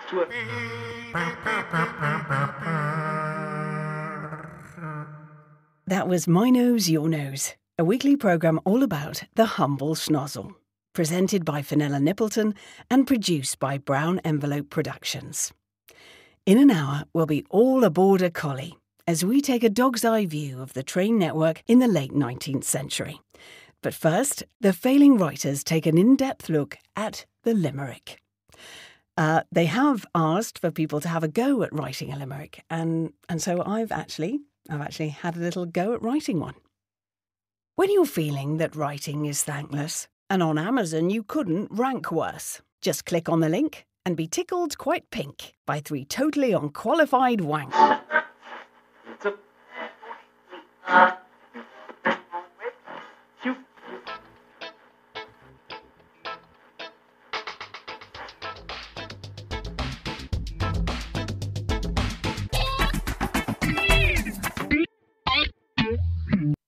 to it. That was My Nose, Your Nose, a weekly programme all about the humble schnozzle, presented by Fenella Nippleton and produced by Brown Envelope Productions. In an hour, we'll be all aboard a collie as we take a dog's eye view of the train network in the late 19th century. But first, the Failing Writers take an in-depth look at the limerick. They have asked for people to have a go at writing a limerick, and so I've actually had a little go at writing one. When you're feeling that writing is thankless, and on Amazon you couldn't rank worse, just click on the link and be tickled quite pink by 3 totally unqualified wanks.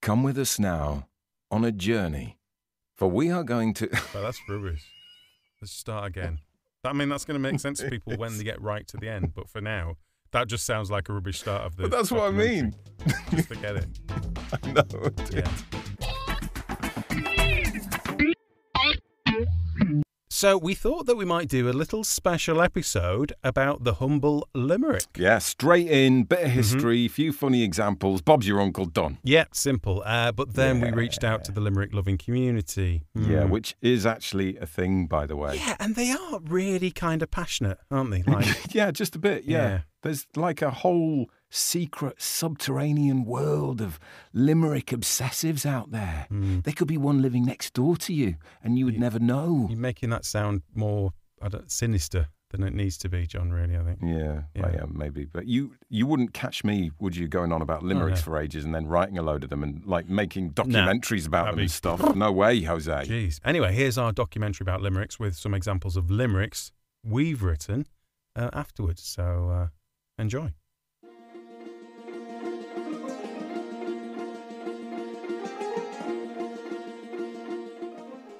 Come with us now on a journey, for we are going to... Well, that's rubbish. Let's start again. I mean, that's going to make sense to people when they get right to the end, but for now, that just sounds like a rubbish start of the... But that's what I mean. Just forget it. I know. Yeah. So we thought that we might do a little special episode about the humble limerick. Yeah, straight in, bit of history, few funny examples. Bob's your uncle, done. Yeah, simple. But then we reached out to the limerick-loving community. Yeah, which is actually a thing, by the way. Yeah, and they are really kind of passionate, aren't they? Like, yeah, just a bit, yeah. There's like a whole secret subterranean world of limerick obsessives out there. There could be one living next door to you and you would never know. You're making that sound more sinister than it needs to be, John, really, I think. Yeah. Well, yeah, maybe. But you wouldn't catch me, would you, going on about limericks for ages and then writing a load of them and like making documentaries about them and stuff? No way, Jose. Jeez. Anyway, here's our documentary about limericks with some examples of limericks we've written afterwards. So enjoy.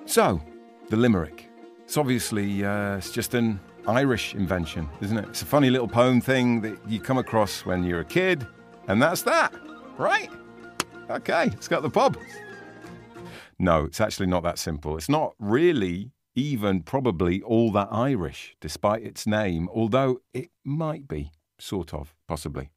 So, the limerick. It's obviously it's just an Irish invention, isn't it? It's a funny little poem thing that you come across when you're a kid, and that's that, right? Okay, it's got the pub. No, it's actually not that simple. It's not really even probably all that Irish, despite its name, although it might be, sort of, possibly.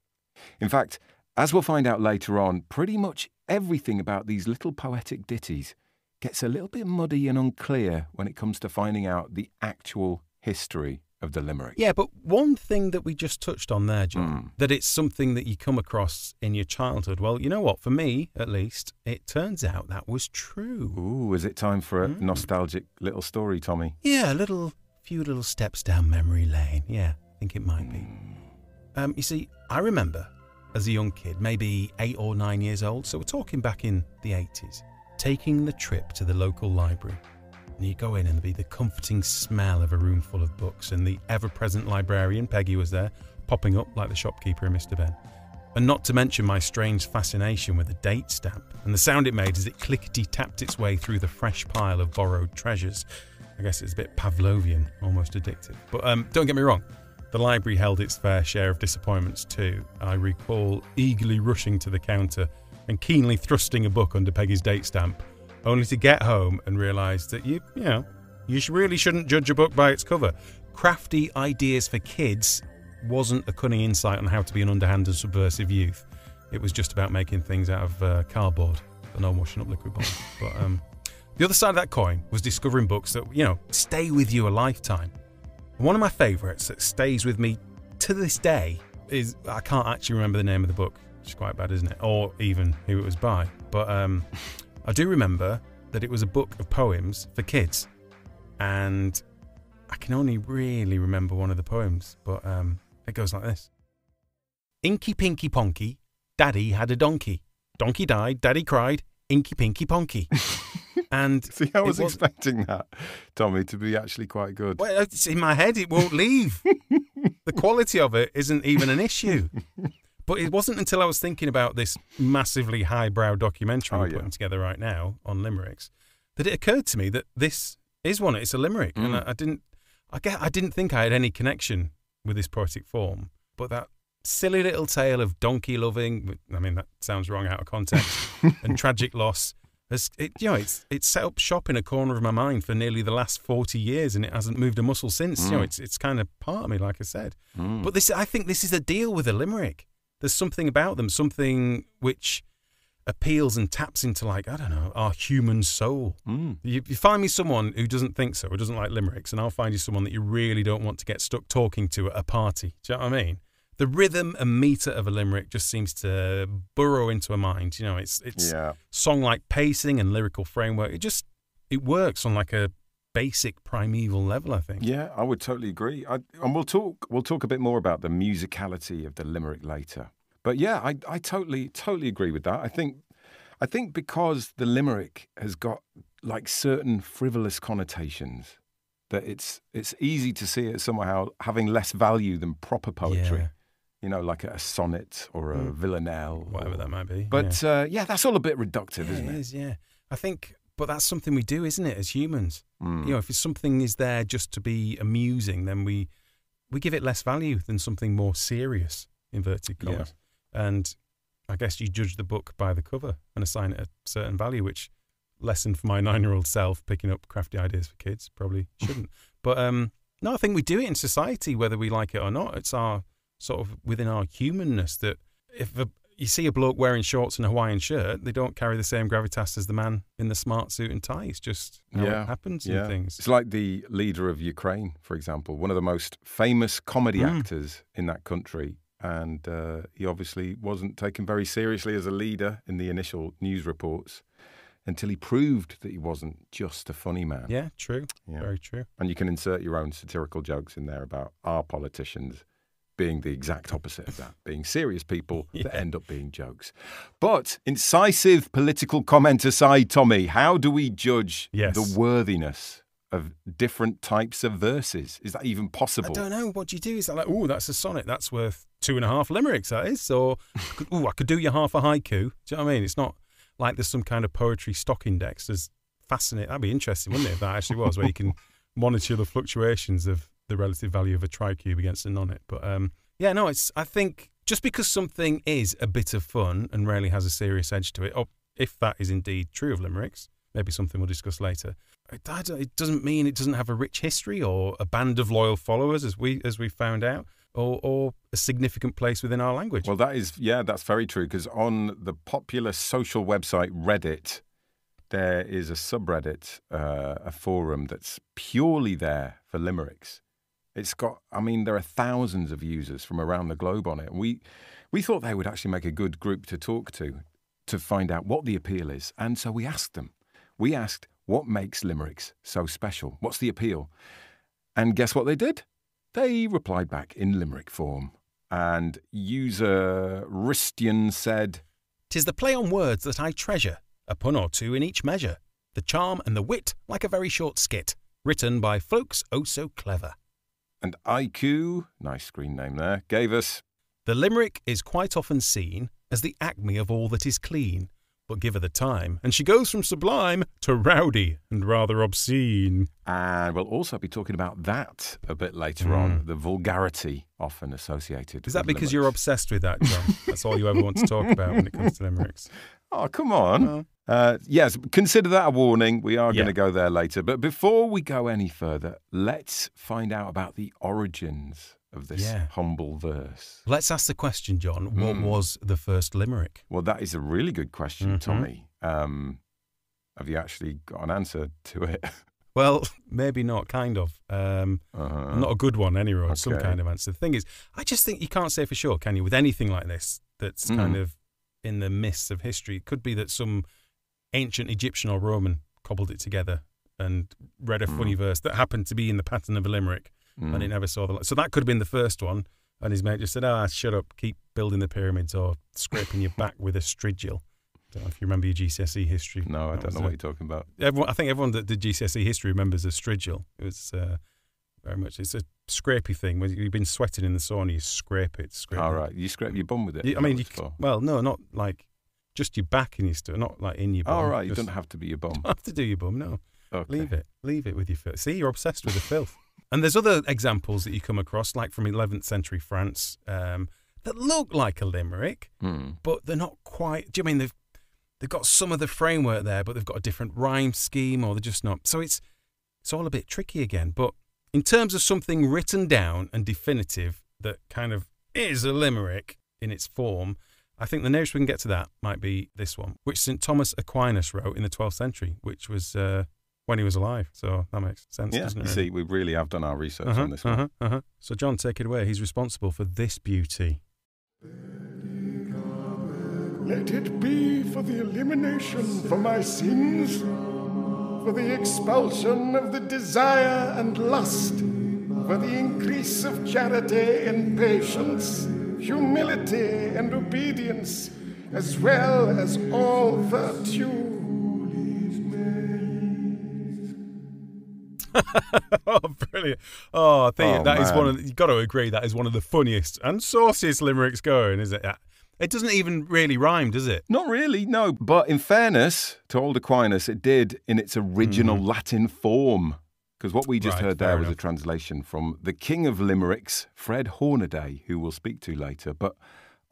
In fact, as we'll find out later on, pretty much everything about these little poetic ditties gets a little bit muddy and unclear when it comes to finding out the actual history of the limerick. Yeah, but one thing that we just touched on there, John, that it's something that you come across in your childhood. Well, you know what? For me, at least, it turns out that was true. Ooh, is it time for a nostalgic little story, Tommy? Yeah, a few little steps down memory lane. Yeah, I think it might be. You see, I remember as a young kid, maybe 8 or 9 years old, so we're talking back in the 80s, taking the trip to the local library. And you go in and there'd be the comforting smell of a room full of books and the ever-present librarian, Peggy, was there, popping up like the shopkeeper in Mr. Ben. And not to mention my strange fascination with the date stamp and the sound it made as it clickety-tapped its way through the fresh pile of borrowed treasures. I guess it's a bit Pavlovian, almost addictive. But don't get me wrong, the library held its fair share of disappointments too. I recall eagerly rushing to the counter and keenly thrusting a book under Peggy's date stamp, only to get home and realise that you really shouldn't judge a book by its cover. Crafty Ideas for Kids wasn't a cunning insight on how to be an underhand and subversive youth. It was just about making things out of cardboard and no washing up liquid bottles. But the other side of that coin was discovering books that, stay with you a lifetime. And one of my favourites that stays with me to this day is, I can't actually remember the name of the book. It's quite bad, isn't it? Or even who it was by. But I do remember that it was a book of poems for kids. And I can only really remember one of the poems. But it goes like this. Inky Pinky Ponky, Daddy had a donkey. Donkey died, Daddy cried, Inky Pinky Ponky. And see, I was expecting that, Tommy, to be actually quite good. Well, it's in my head, it won't leave. The quality of it isn't even an issue. But it wasn't until I was thinking about this massively highbrow documentary we're putting together right now on limericks that it occurred to me that this is one. It's a limerick, and I didn't think I had any connection with this poetic form, but that silly little tale of donkey loving, I mean, that sounds wrong out of context, and tragic loss, it's set up shop in a corner of my mind for nearly the last 40 years, and it hasn't moved a muscle since. It's kind of part of me, like I said. But I think this is a deal with a limerick. There's something about them, something which appeals and taps into, like, I don't know, our human soul. You find me someone who doesn't think so, who doesn't like limericks, and I'll find you someone that you really don't want to get stuck talking to at a party. Do you know what I mean? The rhythm and meter of a limerick just seems to burrow into a mind. It's song-like pacing and lyrical framework. It works on like a basic primeval level, I think. Yeah, I would totally agree. And we'll talk a bit more about the musicality of the limerick later. But yeah, I totally agree with that. I think because the limerick has got like certain frivolous connotations, that it's easy to see it somehow having less value than proper poetry. Yeah. Like a sonnet or a villanelle. Whatever that might be. But that's all a bit reductive, isn't it? It is, yeah. I think, but that's something we do, isn't it, as humans? If something is there just to be amusing, then we give it less value than something more serious, inverted commas. Yeah. And I guess you judge the book by the cover and assign it a certain value, which, lesson for my 9-year-old self, picking up crafty ideas for kids, probably shouldn't. But no, I think we do it in society, whether we like it or not. It's our sort of within our humanness that if you see a bloke wearing shorts and a Hawaiian shirt, they don't carry the same gravitas as the man in the smart suit and tie. It's just how it happens in things. It's like the leader of Ukraine, for example, one of the most famous comedy actors in that country. And he obviously wasn't taken very seriously as a leader in the initial news reports until he proved that he wasn't just a funny man. Yeah, true. Yeah. Very true. And you can insert your own satirical jokes in there about our politicians being the exact opposite of that, being serious people that end up being jokes. But incisive political comment aside, Tommy, how do we judge the worthiness of different types of verses? Is that even possible? I don't know. What do you do? Is that like, oh, that's a sonnet, that's worth 2.5 limericks, that is? Or, I could do you half a haiku. Do you know what I mean? It's not like there's some kind of poetry stock index. There's fascinating. That'd be interesting, wouldn't it, if that actually was, where you can monitor the fluctuations of the relative value of a tricube against a nonnet. But I think just because something is a bit of fun and rarely has a serious edge to it, or if that is indeed true of limericks, maybe something we'll discuss later, it doesn't mean it doesn't have a rich history or a band of loyal followers, as we found out, or a significant place within our language. Well, that's very true, because on the popular social website Reddit, there is a subreddit, a forum that's purely there for limericks. There are thousands of users from around the globe on it. We thought they would actually make a good group to talk to find out what the appeal is. And so we asked them. We asked, what makes limericks so special? What's the appeal? And guess what they did? They replied back in limerick form. And user Ristian said, "'Tis the play on words that I treasure, a pun or two in each measure, the charm and the wit like a very short skit, written by folks oh so clever." And IQ, nice screen name there, gave us, "The limerick is quite often seen as the acme of all that is clean, but give her the time, and she goes from sublime to rowdy and rather obscene." And we'll also be talking about that a bit later on, the vulgarity often associated. Is that with because limericks. You're obsessed with that, John? That's all you ever want to talk about when it comes to limericks? Oh, come on. Yes, consider that a warning. We are going to go there later. But before we go any further, let's find out about the origins of this humble verse. Let's ask the question, John. What was the first limerick? Well, that is a really good question, Tommy. Have you actually got an answer to it? Well, maybe not, kind of. Not a good one, anyway. Okay. Some kind of answer. The thing is, I just think you can't say for sure, can you, with anything like this that's kind of in the mists of history. It could be that some ancient Egyptian or Roman cobbled it together and read a funny verse that happened to be in the pattern of a limerick, and it never saw the light. So that could have been the first one, and his mate just said, shut up, keep building the pyramids or scraping your back with a strigil. I don't know if you remember your GCSE history. No, I don't know what you're talking about. I think everyone that did GCSE history remembers a strigil. It was very much, it's a scrapey thing. When you've been sweating in the sauna, you scrape it. All right, you scrape your bum with it? Well, no, not like just your back and your stuff, not like in your bum. All right, you don't have to be your bum. You don't have to do your bum, no. Okay. Leave it with your filth. See, you're obsessed with the filth. And there's other examples that you come across, like from 11th century France, that look like a limerick, but they're not quite. Do you mean they've got some of the framework there, but they've got a different rhyme scheme, or they're just not. So it's all a bit tricky again. But in terms of something written down and definitive that kind of is a limerick in its form, I think the nearest we can get to that might be this one, which St. Thomas Aquinas wrote in the 12th century, which was when he was alive. So that makes sense, doesn't it? You see, we really have done our research on this one. So John, take it away. He's responsible for this beauty. Let it be for the elimination for my sins, for the expulsion of the desire and lust, for the increase of charity and patience, humility and obedience, as well as all virtue. Oh, brilliant. Oh, I think that is man. you've got to agree, that is one of the funniest and sauciest limericks going, isn't it? It doesn't even really rhyme, does it? Not really, no. But in fairness to old Aquinas, it did in its original Latin form. Because what we just heard there was a translation from the King of Limericks, Fred Hornaday, who we'll speak to later. But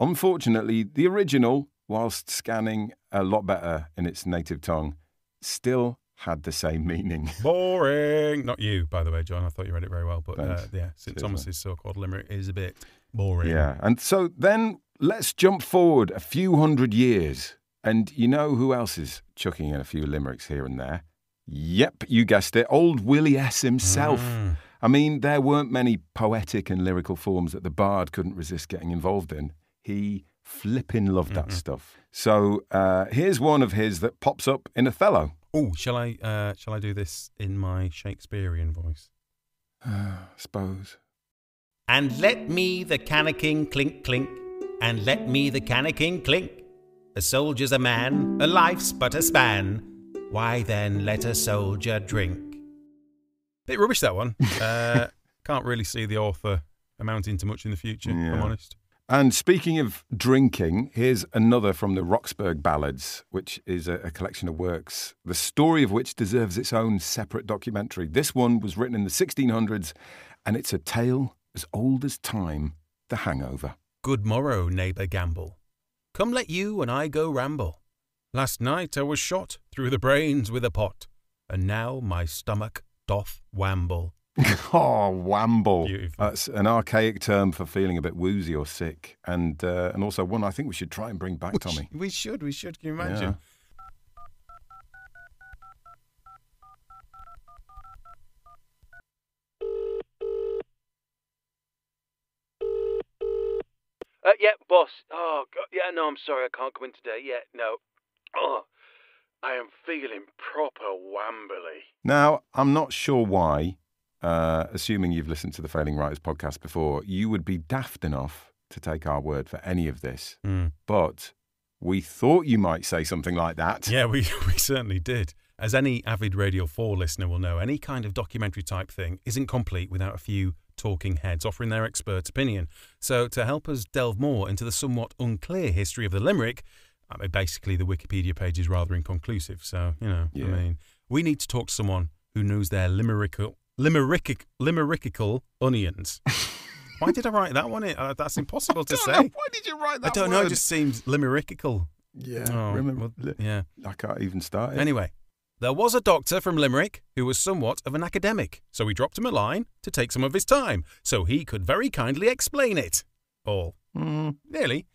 unfortunately, the original, whilst scanning a lot better in its native tongue, still had the same meaning. Boring. Not you, by the way, John. I thought you read it very well. But St. Cheers, Thomas's so-called limerick is a bit boring. Yeah, and so then let's jump forward a few hundred years. And you know who else is chucking in a few limericks here and there? Yep, you guessed it, old Willie S. himself. I mean, there weren't many poetic and lyrical forms that the bard couldn't resist getting involved in. He flipping loved that stuff. So here's one of his that pops up in Othello. Oh, shall I do this in my Shakespearean voice? Suppose. And let me the cannikin clink clink, and let me the cannikin clink. A soldier's a man, a life's but a span. Why then let a soldier drink? Bit rubbish, that one. Can't really see the author amounting to much in the future, if I'm honest. And speaking of drinking, here's another from the Roxburgh Ballads, which is a collection of works, the story of which deserves its own separate documentary. This one was written in the 1600s, and it's a tale as old as time, The Hangover. Good morrow, neighbour Gamble. Come let you and I go ramble. Last night I was shot through the brains with a pot, and now my stomach doth wamble. Oh, wamble. Beautiful. That's an archaic term for feeling a bit woozy or sick. And also one I think we should try and bring back, Tommy. We should. Can you imagine? Yeah, boss. Oh, God. Yeah, no, I'm sorry. I can't come in today. Yeah, no. Oh, I am feeling proper wambly. Now, I'm not sure why, assuming you've listened to the Failing Writers podcast before, you would be daft enough to take our word for any of this. But we thought you might say something like that. Yeah, we certainly did. As any avid Radio 4 listener will know, any kind of documentary type thing isn't complete without a few talking heads offering their expert opinion. So to help us delve more into the somewhat unclear history of the limerick, I mean, basically the Wikipedia page is rather inconclusive. So, I mean, we need to talk to someone who knows their limerickical onions. Why did I write that one? That's impossible to say. Why did you write that I don't know. It just seems limerickical. Yeah. Yeah. I can't even start it. Anyway, there was a doctor from Limerick who was somewhat of an academic, so we dropped him a line to take some of his time, so he could very kindly explain it. All. Nearly.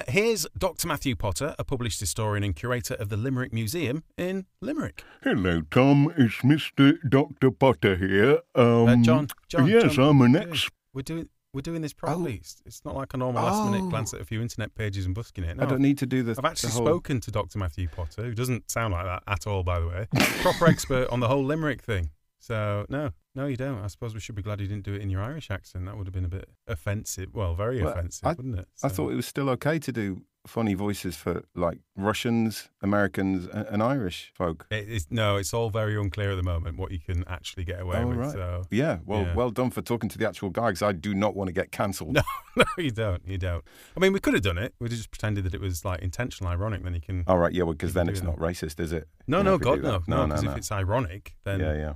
Here's Dr. Matthew Potter, a published historian and curator of the Limerick Museum in Limerick. Hello, Tom. It's Mr. Dr. Potter here. John. Yes, John, I'm an ex. We're doing this properly. It's not like a normal last-minute glance at a few internet pages and busking it. No, I don't need to do this. I've actually spoken to Dr. Matthew Potter, who doesn't sound like that at all, by the way. Proper expert on the whole Limerick thing. So, no, you don't. I suppose we should be glad you didn't do it in your Irish accent. That would have been a bit offensive. Well, very offensive, wouldn't it? So. I thought it was still okay to do funny voices for, like, Russians, Americans, and Irish folk. It's all very unclear at the moment what you can actually get away with. Right. So. Yeah, well done for talking to the actual guy, because I do not want to get cancelled. No, you don't. I mean, we could have done it. We just pretended that it was, like, intentional ironic, then you can... All right, yeah, because then it's not racist, is it? No, God, no. No, Because if it's ironic, then... Yeah.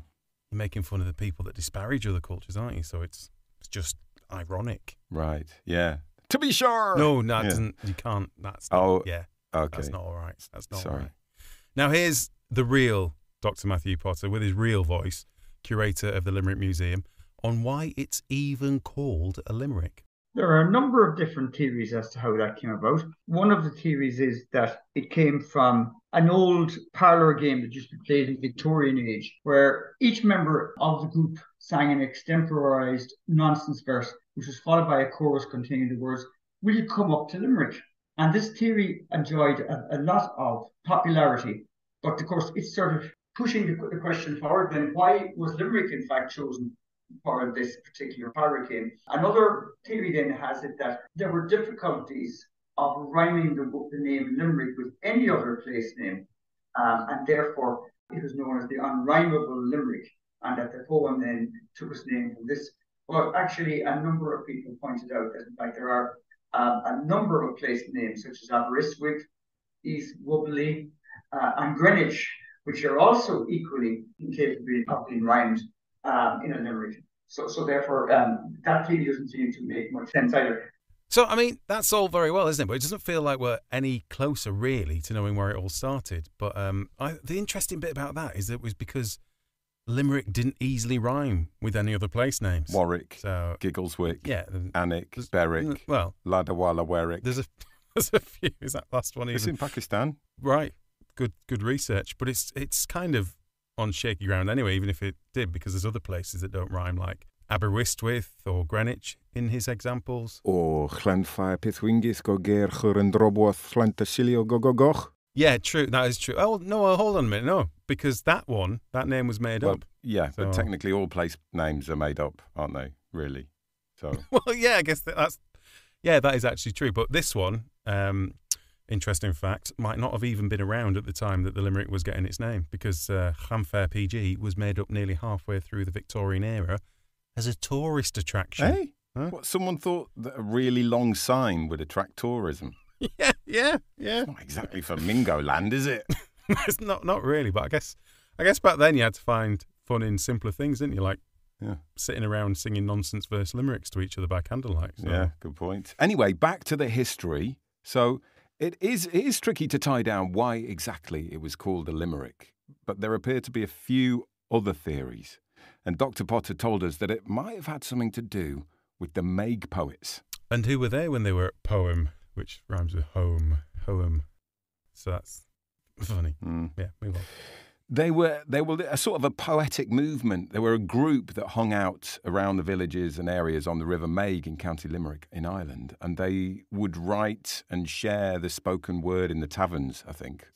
you're making fun of the people that disparage other cultures, aren't you? So it's just ironic. Right, yeah. To be sure! No, that doesn't, you can't, that's not, okay. That's not all right. That's not all Sorry. right. Now here's the real Dr. Matthew Potter with his real voice, curator of the Limerick Museum, on why it's even called a limerick. There are a number of different theories as to how that came about. One of the theories is that it came from an old parlour game that used to be played in the Victorian age, where each member of the group sang an extemporised nonsense verse, which was followed by a chorus containing the words, "Will you come up to Limerick?" And this theory enjoyed a lot of popularity. But of course, it's sort of pushing the question forward then, why was Limerick in fact chosen for this particular parlour game? Another theory then has it that there were difficulties of rhyming the name Limerick with any other place name, and therefore it was known as the unrhymable Limerick, and that the poem then took its name from this. But actually, a number of people pointed out that in fact there are a number of place names such as Aberystwyth, East Wobbly, and Greenwich, which are also equally incapable of being rhymed in a limerick. So therefore, that theory doesn't seem to make much sense either. So, I mean, that's all very well, isn't it? But it doesn't feel like we're any closer, really, to knowing where it all started. But the interesting bit about that is that it was because Limerick didn't easily rhyme with any other place names. Warwick, so, Giggleswick, yeah, Alnwick, Berwick, well, Ladawala Werwick. There's a few. Is that last one? It's in Pakistan. Right. Good research. But it's kind of on shaky ground anyway, even if it did, because there's other places that don't rhyme, like Aberystwyth or Greenwich in his examples. Or Llanfair Pithwingis go ger chwr drobwath Llantysilio go go goch. Yeah, true. That is true. Oh, no, hold on a minute. No, because that name was made up. Yeah, so, but technically all place names are made up, aren't they? Really? So. Well, yeah, I guess that is actually true. But this one, interesting fact, might not have even been around at the time that the Limerick was getting its name, because Llanfair PG was made up nearly halfway through the Victorian era as a tourist attraction. Hey? Huh? What, someone thought that a really long sign would attract tourism? Yeah. It's not exactly Flamingo Land, is it? It's not really, but I guess back then you had to find fun in simpler things, didn't you? Like sitting around singing nonsense verse limericks to each other by candlelight. So. Yeah, good point. Anyway, back to the history. So it is tricky to tie down why exactly it was called a limerick, but there appear to be a few other theories. And Dr. Potter told us that it might have had something to do with the Maig poets. And who were they when they were poem, which rhymes with home? So that's funny. Yeah, move on. They were a sort of a poetic movement. They were a group that hung out around the villages and areas on the River Maig in County Limerick in Ireland, and they would write and share the spoken word in the taverns, I think.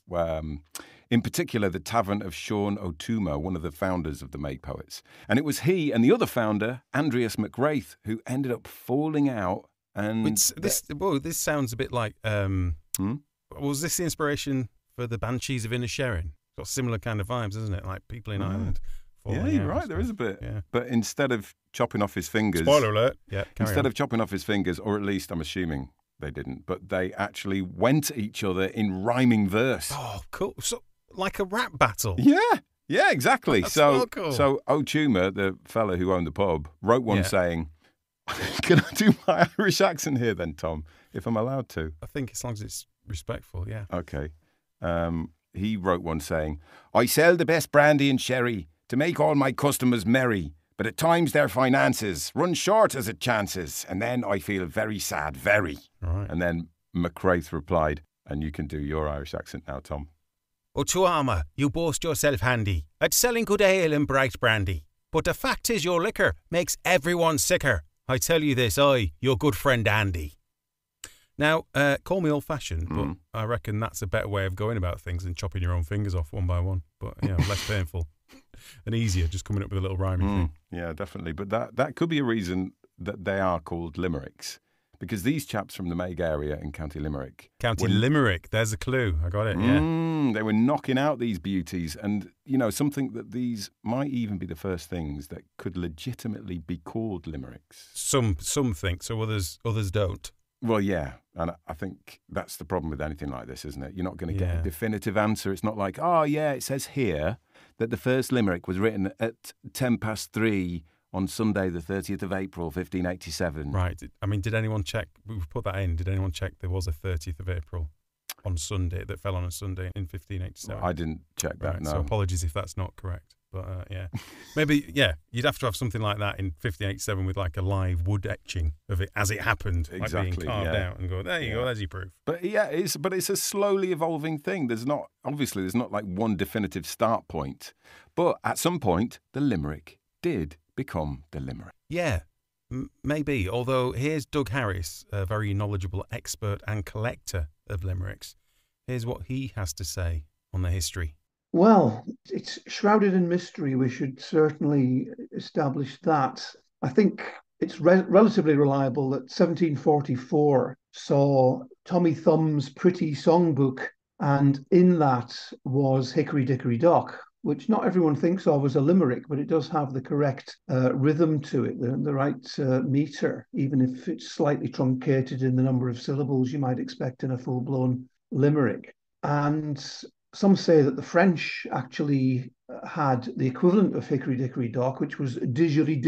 In particular, the tavern of Sean O'Toole, one of the founders of the Maig Poets. And it was he and the other founder, Andreas MacWraith, who ended up falling out. And this sounds a bit like, was this the inspiration for the Banshees of Inisherin? Got similar kind of vibes, isn't it? Like people in Ireland. Yeah, you're right. There is a bit. Yeah. But instead of chopping off his fingers... Spoiler alert. Yeah, instead of chopping off his fingers, or at least I'm assuming they didn't, but they actually went at each other in rhyming verse. Oh, cool. So, like a rap battle. Yeah, exactly. That's so cool. So O'Toole, the fella who owned the pub, wrote one saying, can I do my Irish accent here then, Tom, if I'm allowed to? I think as long as it's respectful, yeah. Okay. He wrote one saying, I sell the best brandy and sherry to make all my customers merry, but at times their finances run short as it chances, and then I feel very sad, very. Right. And then MacWraith replied, and you can do your Irish accent now, Tom. O'Toole, you boast yourself handy at selling good ale and bright brandy, but the fact is your liquor makes everyone sicker. I tell you this, your good friend Andy. Now, call me old-fashioned, but I reckon that's a better way of going about things than chopping your own fingers off one by one. But, less painful and easier, just coming up with a little rhyming thing. Yeah, definitely. But that could be a reason that they are called limericks, because these chaps from the Maig area in County Limerick... Limerick, there's a clue. I got it, yeah. They were knocking out these beauties, and, something that these might even be the first things that could legitimately be called limericks. Some think, so others don't. Well, yeah, and I think that's the problem with anything like this, isn't it? You're not going to get a definitive answer. It's not like, it says here that the first limerick was written at 3:10 on Sunday, the 30th of April, 1587. Right. I mean, did anyone check? We've put that in. Did anyone check there was a 30th of April on Sunday that fell on a Sunday in 1587? Well, I didn't check that, right, no. So apologies if that's not correct. But yeah, maybe, you'd have to have something like that in 1587 with like a live wood etching of it as it happened, Exactly, like being carved out, and go, there you go, there's your proof. But yeah, it's a slowly evolving thing. There's not like one definitive start point. But at some point, the limerick did become the limerick. Yeah, maybe. Although here's Doug Harris, a very knowledgeable expert and collector of limericks. Here's what he has to say on the history. Well, it's shrouded in mystery. We should certainly establish that. I think it's relatively reliable that 1744 saw Tommy Thumb's Pretty Songbook, and in that was Hickory Dickory Dock, which not everyone thinks of as a limerick, but it does have the correct rhythm to it, the right meter, even if it's slightly truncated in the number of syllables you might expect in a full-blown limerick. And some say that the French actually had the equivalent of Hickory Dickory Dock, which was Didgery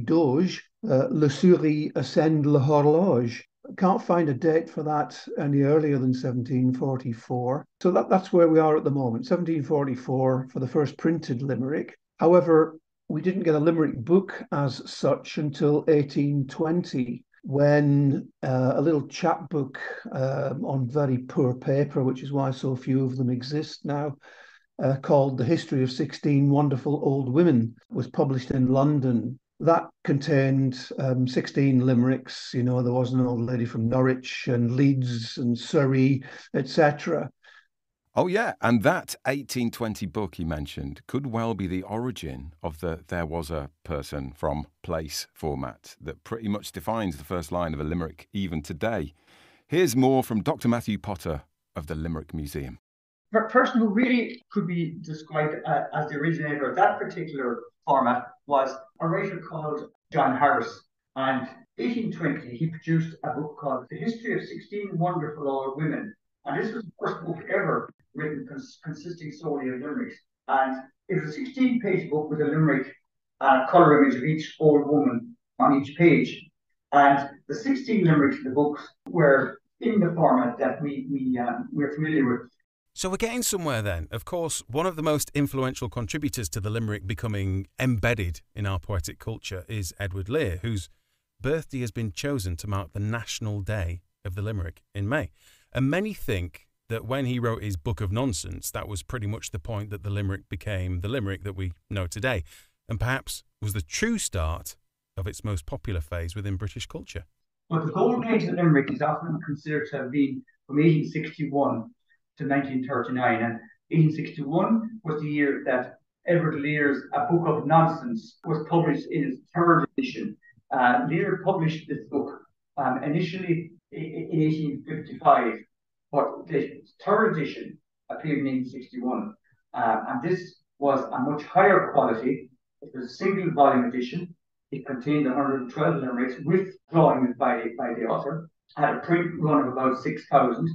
Doge, Le Souris ascend le horloge. Can't find a date for that any earlier than 1744. So that's where we are at the moment, 1744 for the first printed limerick. However, we didn't get a limerick book as such until 1820, when a little chapbook on very poor paper, which is why so few of them exist now, called The History of 16 Wonderful Old Women, was published in London. That contained 16 limericks. There was an old lady from Norwich and Leeds and Surrey, etc. Oh, yeah. And that 1820 book he mentioned could well be the origin of the There Was a Person from Place format that pretty much defines the first line of a limerick even today. Here's more from Dr. Matthew Potter of the Limerick Museum. The person who really could be described as the originator of that particular format was a writer called John Harris. And 1820, he produced a book called The History of 16 Wonderful Old Women. And this was the first book ever written consisting solely of limericks. And it was a 16-page book with a limerick and a colour image of each old woman on each page. And the 16 limericks in the books were in the format that we're familiar with. So we're getting somewhere then. Of course, one of the most influential contributors to the limerick becoming embedded in our poetic culture is Edward Lear, whose birthday has been chosen to mark the National Day of the Limerick in May. And many think that when he wrote his Book of Nonsense, that was pretty much the point that the limerick became the limerick that we know today, and perhaps was the true start of its most popular phase within British culture. But the golden age of the limerick is often considered to have been from 1861 to 1939. And 1861 was the year that Edward Lear's A Book of Nonsense was published in its third edition. Lear published this book initially in 1855, but the third edition appeared in 1861. And this was a much higher quality. It was a single volume edition. It contained 112 limericks with drawings by the author, had a print run of about 6,000,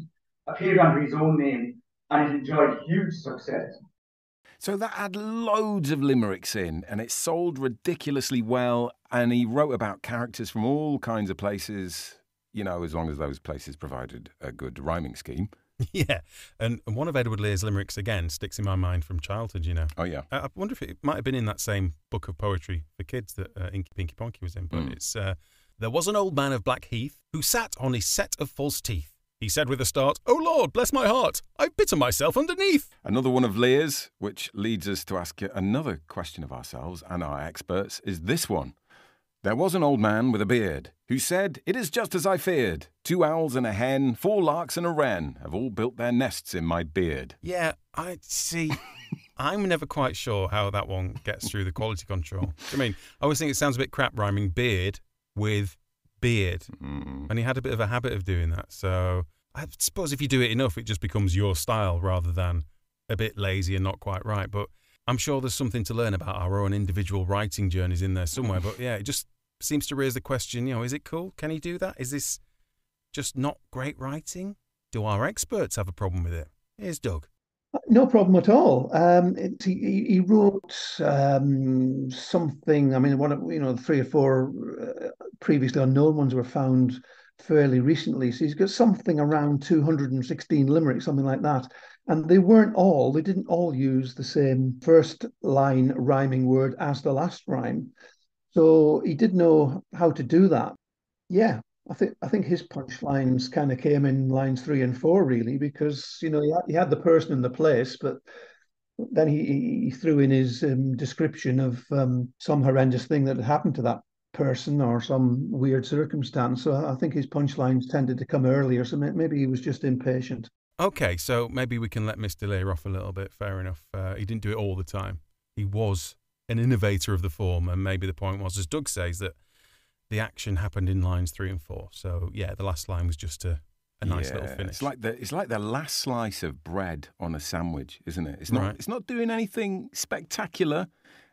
appeared under his own name, and it enjoyed huge success. So that had loads of limericks in, and it sold ridiculously well, and he wrote about characters from all kinds of places, as long as those places provided a good rhyming scheme. Yeah, and one of Edward Lear's limericks, again, sticks in my mind from childhood, Oh, yeah. I wonder if it might have been in that same book of poetry for kids that Inky Pinky Ponky was in, but it's, there was an old man of Blackheath who sat on his set of false teeth. He said with a start, "Oh Lord, bless my heart, I've bitten myself underneath." Another one of Lear's, which leads us to ask another question of ourselves and our experts, is this one. There was an old man with a beard who said, "It is just as I feared. 2 owls and a hen, 4 larks and a wren have all built their nests in my beard." Yeah, I see. I'm never quite sure how that one gets through the quality control. I mean, I always think it sounds a bit crap rhyming beard with beard. And he had a bit of a habit of doing that. So I suppose if you do it enough, it just becomes your style rather than a bit lazy and not quite right. But I'm sure there's something to learn about our own individual writing journeys in there somewhere. But yeah, it just seems to raise the question, is it cool? Can he do that? Is this just not great writing? Do our experts have a problem with it? Here's Doug. No problem at all. He wrote something. I mean, one of three or four previously unknown ones were found fairly recently. So he's got something around 216 limericks, something like that. And they didn't all use the same first line rhyming word as the last rhyme. So he did know how to do that. Yeah, I think his punchlines kind of came in lines 3 and 4 really, because he had the person in the place, but then he threw in his description of some horrendous thing that had happened to that person or some weird circumstance. So I think his punchlines tended to come earlier. So maybe he was just impatient. Okay, so maybe we can let Mr. Lear off a little bit. Fair enough. He didn't do it all the time. He was an innovator of the form, and maybe the point was, as Doug says, that the action happened in lines 3 and 4. So yeah, the last line was just a nice little finish. It's like the last slice of bread on a sandwich, isn't it? It's not Right. It's not doing anything spectacular,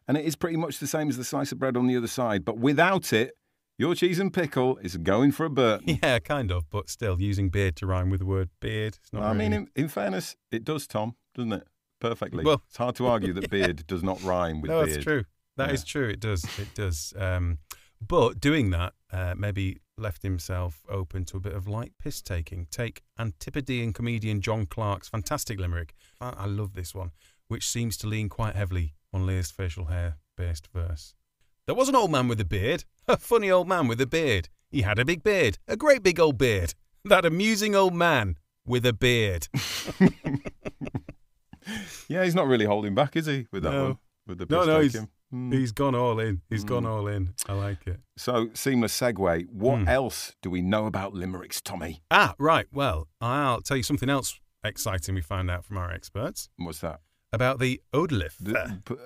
and it is pretty much the same as the slice of bread on the other side. But without it, your cheese and pickle is going for a Burton. Yeah, kind of, but still using beard to rhyme with the word beard. It's not I mean, really- in fairness, it does, Tom, doesn't it? Perfectly. Well- It's hard to argue that beard does not rhyme with no, beard. it's true. That is true. It does. It does. But doing that maybe left himself open to a bit of light piss taking. Take Antipodean comedian John Clark's fantastic limerick. I love this one, which seems to lean quite heavily on Lear's facial hair based verse. There was an old man with a beard, a funny old man with a beard. He had a big beard, a great big old beard. That amusing old man with a beard. Yeah, he's not really holding back, is he, with that No. one? With the No, piss taking? he's gone all in. He's gone all in. I like it. So, seamless segue. What else do we know about limericks, Tommy? Right. Well, I'll tell you something else exciting we found out from our experts What's that? about the odolith.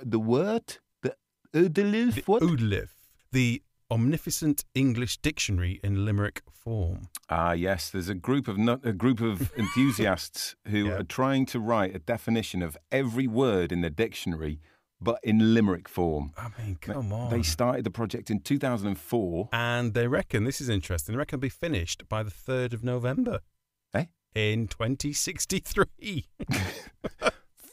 The word? The odolith? What? Odolith. The omnificent English dictionary in limerick form. Ah, yes. There's a group of enthusiasts who Yeah. are trying to write a definition of every word in the dictionary, but in limerick form. I mean, come on. They started the project in 2004. And they reckon, this is interesting, they reckon it'll be finished by the 3rd of November. Eh? In 2063.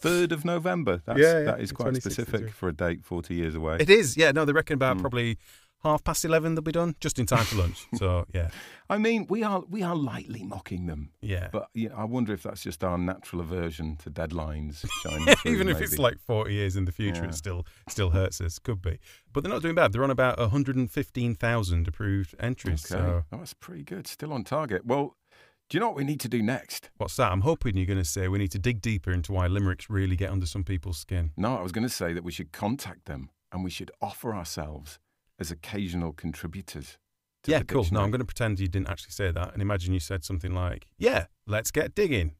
3rd of November. That is quite 2063. specific for a date 40 years away. It is, yeah. No, they reckon about probably 11:30 they'll be done, just in time for lunch. So, yeah. I mean, we are lightly mocking them. Yeah. But I wonder if that's just our natural aversion to deadlines shining through, Even if it's maybe. like 40 years in the future, Yeah. it still hurts us. Could be. But they're not doing bad. They're on about 115,000 approved entries. Okay. So Oh, that's pretty good. Still on target. Well, do you know what we need to do next? what's that? I'm hoping you're going to say we need to dig deeper into why limericks really get under some people's skin. No, I was going to say that we should contact them and we should offer ourselves as occasional contributors. To Yeah, the cool. No, dictionary. I'm going to pretend you didn't actually say that and imagine you said something like, yeah, let's get digging.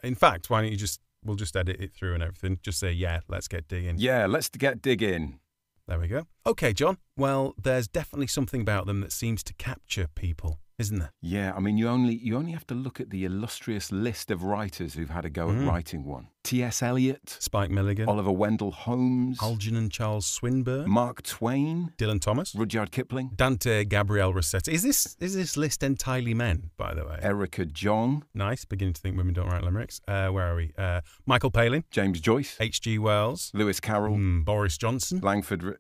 In fact, why don't you we'll just edit it through and everything. Just say, yeah, let's get digging. Yeah, let's get digging. There we go. Okay, John. Well, there's definitely something about them that seems to capture people, isn't there? Yeah, I mean, you only have to look at the illustrious list of writers who've had a go at writing one. T.S. Eliot, Spike Milligan, Oliver Wendell Holmes, Algernon Charles Swinburne, Mark Twain, Dylan Thomas, Rudyard Kipling, Dante Gabriel Rossetti. Is this list entirely men, by the way? Erica Jong, Nice. Beginning to think women don't write limericks. Where are we? Michael Palin, James Joyce, H.G. Wells, Lewis Carroll, Boris Johnson. Langford.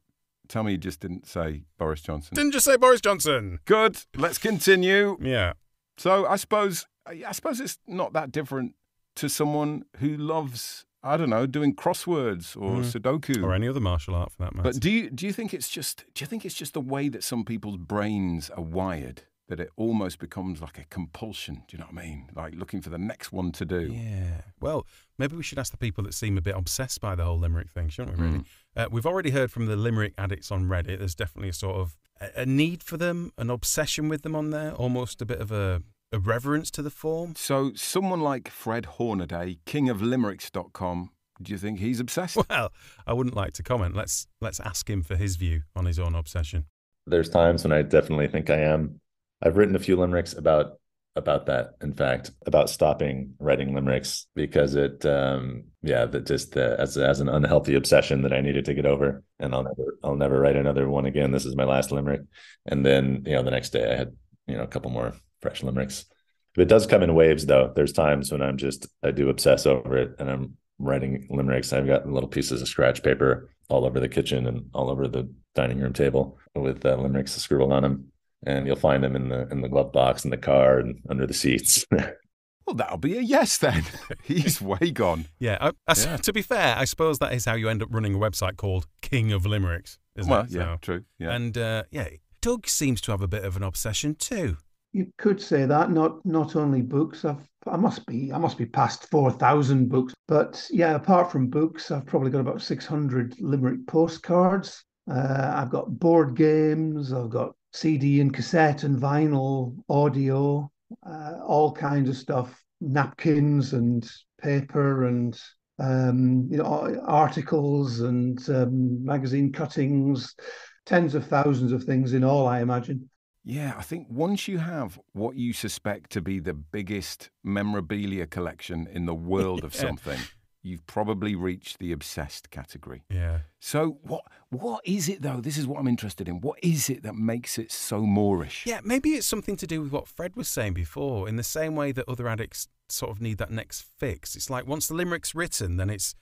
Tell me you just didn't say Boris Johnson. Didn't just say Boris Johnson. Good. Let's continue. Yeah. So I suppose it's not that different to someone who loves, I don't know, doing crosswords or Sudoku Or any other martial art for that matter. But do you think it's just the way that some people's brains are wired that it almost becomes like a compulsion? Do you know what I mean? Like looking for the next one to do. Yeah. Well, maybe we should ask the people that seem a bit obsessed by the whole limerick thing, shouldn't we, really? We've already heard from the limerick addicts on Reddit. There's definitely a sort of a need for them, an obsession with them on there, almost a bit of a reverence to the form. So someone like Fred Hornaday, king of limericks.com, do you think he's obsessed? Well, I wouldn't like to comment. Let's ask him for his view on his own obsession. There's times when I definitely think I am. I've written a few limericks about that, in fact, about stopping writing limericks because it as an unhealthy obsession that I needed to get over, and I'll never write another one again. This is my last limerick. And then the next day I had a couple more fresh limericks. It does come in waves, though. There's times when I do obsess over it and I'm writing limericks. I've got little pieces of scratch paper all over the kitchen and all over the dining room table with limericks scribbled on them. And you'll find them in the glove box, in the car, and under the seats. Well, that'll be a yes then. He's way gone. Yeah, to be fair, I suppose that is how you end up running a website called King of Limericks, isn't it? Yeah, So, true. Yeah. And Doug seems to have a bit of an obsession too. You could say that, not only books. I must be past 4,000 books. But yeah, apart from books, I've probably got about 600 Limerick postcards. I've got board games. I've got CD and cassette and vinyl, audio, all kinds of stuff, napkins and paper and articles and magazine cuttings, tens of thousands of things in all, I imagine. Yeah, I think once you have what you suspect to be the biggest memorabilia collection in the world of something, you've probably reached the obsessed category. Yeah. So what is it, though? This is what I'm interested in. What is it that makes it so Moorish? Yeah, maybe it's something to do with what Fred was saying before, in the same way that other addicts sort of need that next fix. It's like once the limerick's written, then it's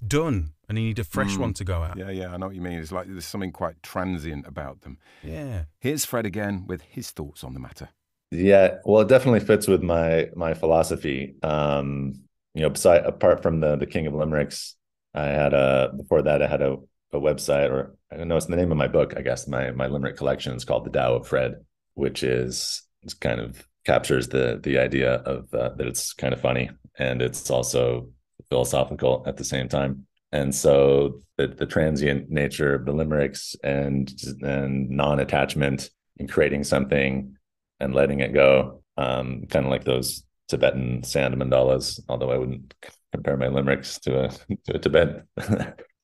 done, and you need a fresh one to go at. Yeah, I know what you mean. It's like there's something quite transient about them. Yeah. Here's Fred again with his thoughts on the matter. Yeah, well, it definitely fits with my philosophy. Apart from the King of Limericks, before that I had a website, or I don't know, it's the name of my book, I guess. My limerick collection is called The Tao of Fred, which is kind of captures the idea of that it's kind of funny and it's also philosophical at the same time. And so the transient nature of the limericks and non-attachment and creating something and letting it go, kind of like those Tibetan sand mandalas, although I wouldn't compare my limericks to a Tibet.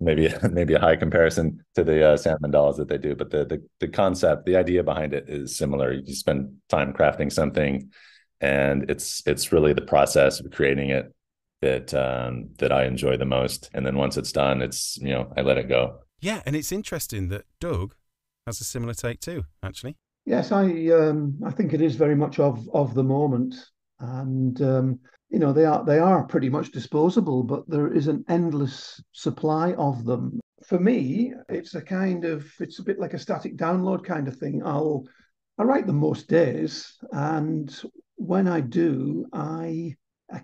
maybe a high comparison to the sand mandalas that they do, but the concept, the idea behind it is similar. You spend time crafting something, and it's really the process of creating it that I enjoy the most. And then once it's done, it's I let it go. Yeah, and it's interesting that Doug has a similar take too, actually. Yes, I think it is very much of the moment. And they are pretty much disposable, but there is an endless supply of them. For me, it's a bit like a static download kind of thing. I write them most days, and when I do, I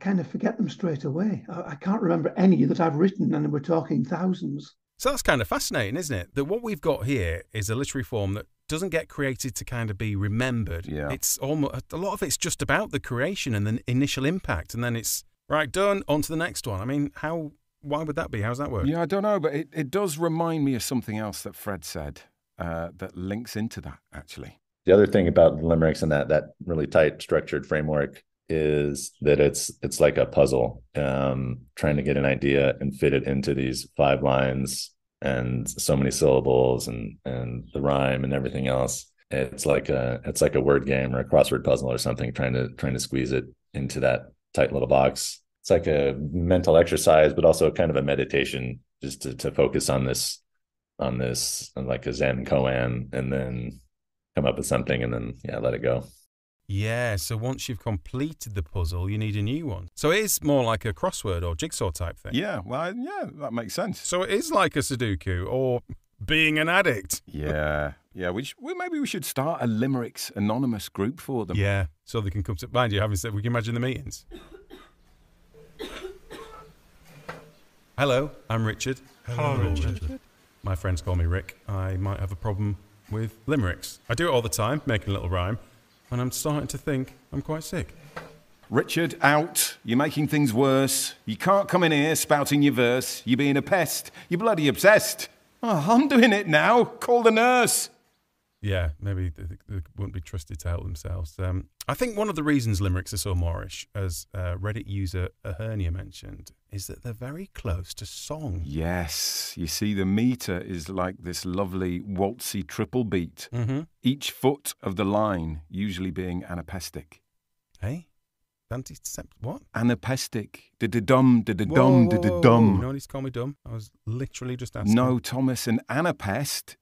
kind of forget them straight away. I can't remember any that I've written, and we're talking thousands. So that's kind of fascinating, isn't it? That what we've got here is a literary form that doesn't get created to kind of be remembered. Yeah. It's almost, a lot of it's just about the creation and the initial impact, and then it's right, done, on to the next one. I mean, why would that be? How does that work? Yeah, I don't know, but it does remind me of something else that Fred said that links into that, actually. The other thing about the limericks and that really tight structured framework is that it's like a puzzle, trying to get an idea and fit it into these 5 lines and so many syllables and the rhyme and everything else. It's like a word game or a crossword puzzle or something, trying to squeeze it into that tight little box. It's like a mental exercise, but also kind of a meditation, just to focus on this like a Zen koan, and then come up with something and then let it go. Yeah, so once you've completed the puzzle, you need a new one. So it is more like a crossword or jigsaw type thing. Yeah, well, that makes sense. So it is like a Sudoku or being an addict. Yeah. Maybe we should start a Limericks Anonymous group for them. Yeah, so they can come to mind you. Having said, we can imagine the meetings. Hello, I'm Richard. Hello, Richard. My friends call me Rick. I might have a problem with limericks. I do it all the time, making a little rhyme. And I'm starting to think I'm quite sick. Richard, out. You're making things worse. You can't come in here spouting your verse. You're being a pest. You're bloody obsessed. Oh, I'm doing it now. Call the nurse. Yeah, maybe they wouldn't be trusted to help themselves. I think one of the reasons limericks are so Moorish, as Reddit user Ahernia mentioned, is that they're very close to song. Yes. You see, the meter is like this lovely waltzy triple beat. Mm-hmm. Each foot of the line usually being anapestic. Hey? What? Anapestic. Da-da-dum, da-da-dum, da-da-dum. No need to call me dumb. I was literally just asking. No, Thomas, an anapest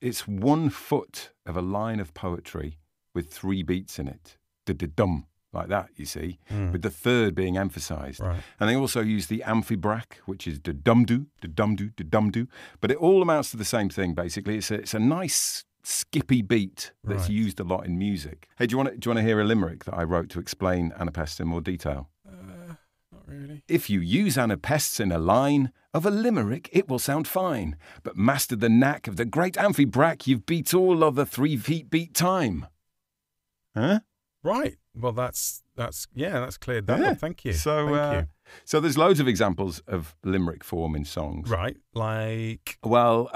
it's 1 foot of a line of poetry with 3 beats in it. Da-da-dum, like that, you see, with the third being emphasised. Right. And they also use the amphibrac, which is the dum-do, the dum-do, the dum-do. But it all amounts to the same thing, basically. It's a nice skippy beat that's used a lot in music. Hey, do you want to hear a limerick that I wrote to explain anapests in more detail? Not really. If you use anapests in a line of a limerick, it will sound fine. But master the knack of the great amphibrac, you've beat all other 3 feet beat time. Huh? Right. Well, that's cleared that up. Thank you. So there's loads of examples of limerick form in songs. Right. Like? Well,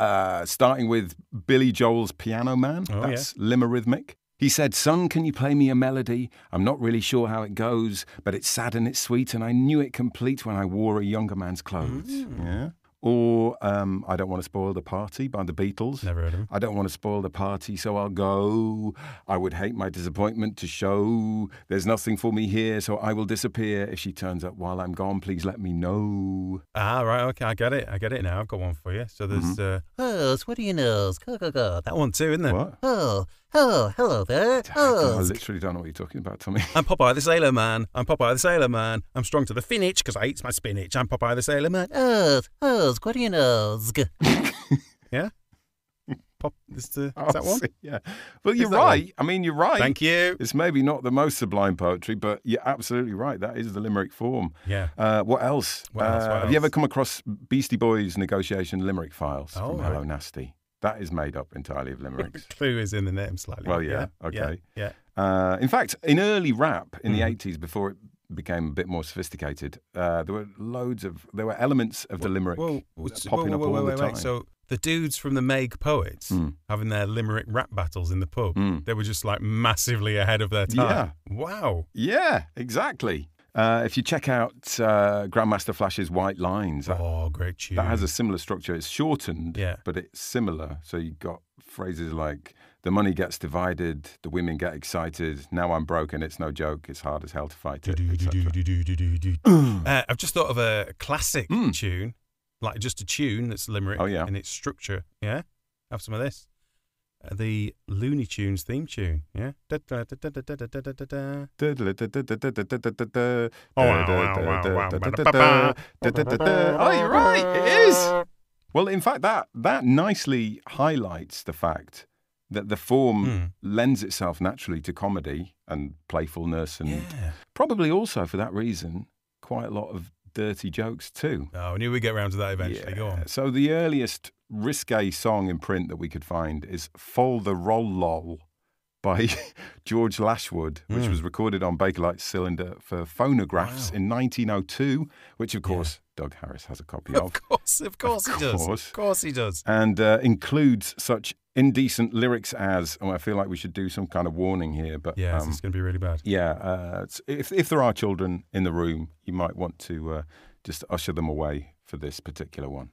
starting with Billy Joel's Piano Man. That's limerithmic. He said, son, can you play me a melody? I'm not really sure how it goes, but it's sad and it's sweet, and I knew it complete when I wore a younger man's clothes. Yeah. Or I Don't Want to Spoil the Party by the Beatles. Never heard of them. I don't want to spoil the party, so I'll go. I would hate my disappointment to show. There's nothing for me here, so I will disappear. If she turns up while I'm gone, please let me know. Ah, right, okay, I get it now. I've got one for you. So there's, oh, sweaty nose, go. That one too, isn't there? What? Oh, hello there. I literally don't know what you're talking about, Tommy. I'm Popeye the Sailor Man. I'm strong to the finish because I eat my spinach. I'm Popeye the Sailor Man. Oh, squatty nose. Yeah? Is that one? Yeah. Well, you're right. I mean, you're right. Thank you. It's maybe not the most sublime poetry, but you're absolutely right. That is the limerick form. Yeah. What else? Have you ever come across Beastie Boys negotiation limerick files from Hello Nasty? That is made up entirely of limericks. Clue is in the name slightly. Well, yeah. Okay. Yeah. In fact, in early rap in the 80s, before it became a bit more sophisticated, there were elements of the limerick popping up all the time. So the dudes from the Meg Poets having their limerick rap battles in the pub, they were just like massively ahead of their time. Yeah. Wow. Yeah, exactly. If you check out Grandmaster Flash's White Lines, great tune. That has a similar structure. It's shortened, but it's similar. So you've got phrases like, the money gets divided, the women get excited, now I'm broken, it's no joke, it's hard as hell to fight it, I've just thought of a classic tune, like just a tune that's limerick in its structure. Yeah? Have some of this. The Looney Tunes theme tune, yeah? Oh, you're right, it is. Well, in fact, that nicely highlights the fact that the form lends itself naturally to comedy and playfulness, and probably also for that reason, quite a lot of dirty jokes too. Oh, I knew we'd get around to that eventually. Yeah. Go on. So the earliest risque song in print that we could find is Fol the Roll Lol by George Lashwood, which was recorded on Bakelite cylinder for phonographs in 1902, which, of course, Doug Harris has a copy of. Of course he does. Of course he does. And includes such indecent lyrics as, I feel like we should do some kind of warning here, but this is going to be really bad. Yeah, if there are children in the room, you might want to just usher them away for this particular one.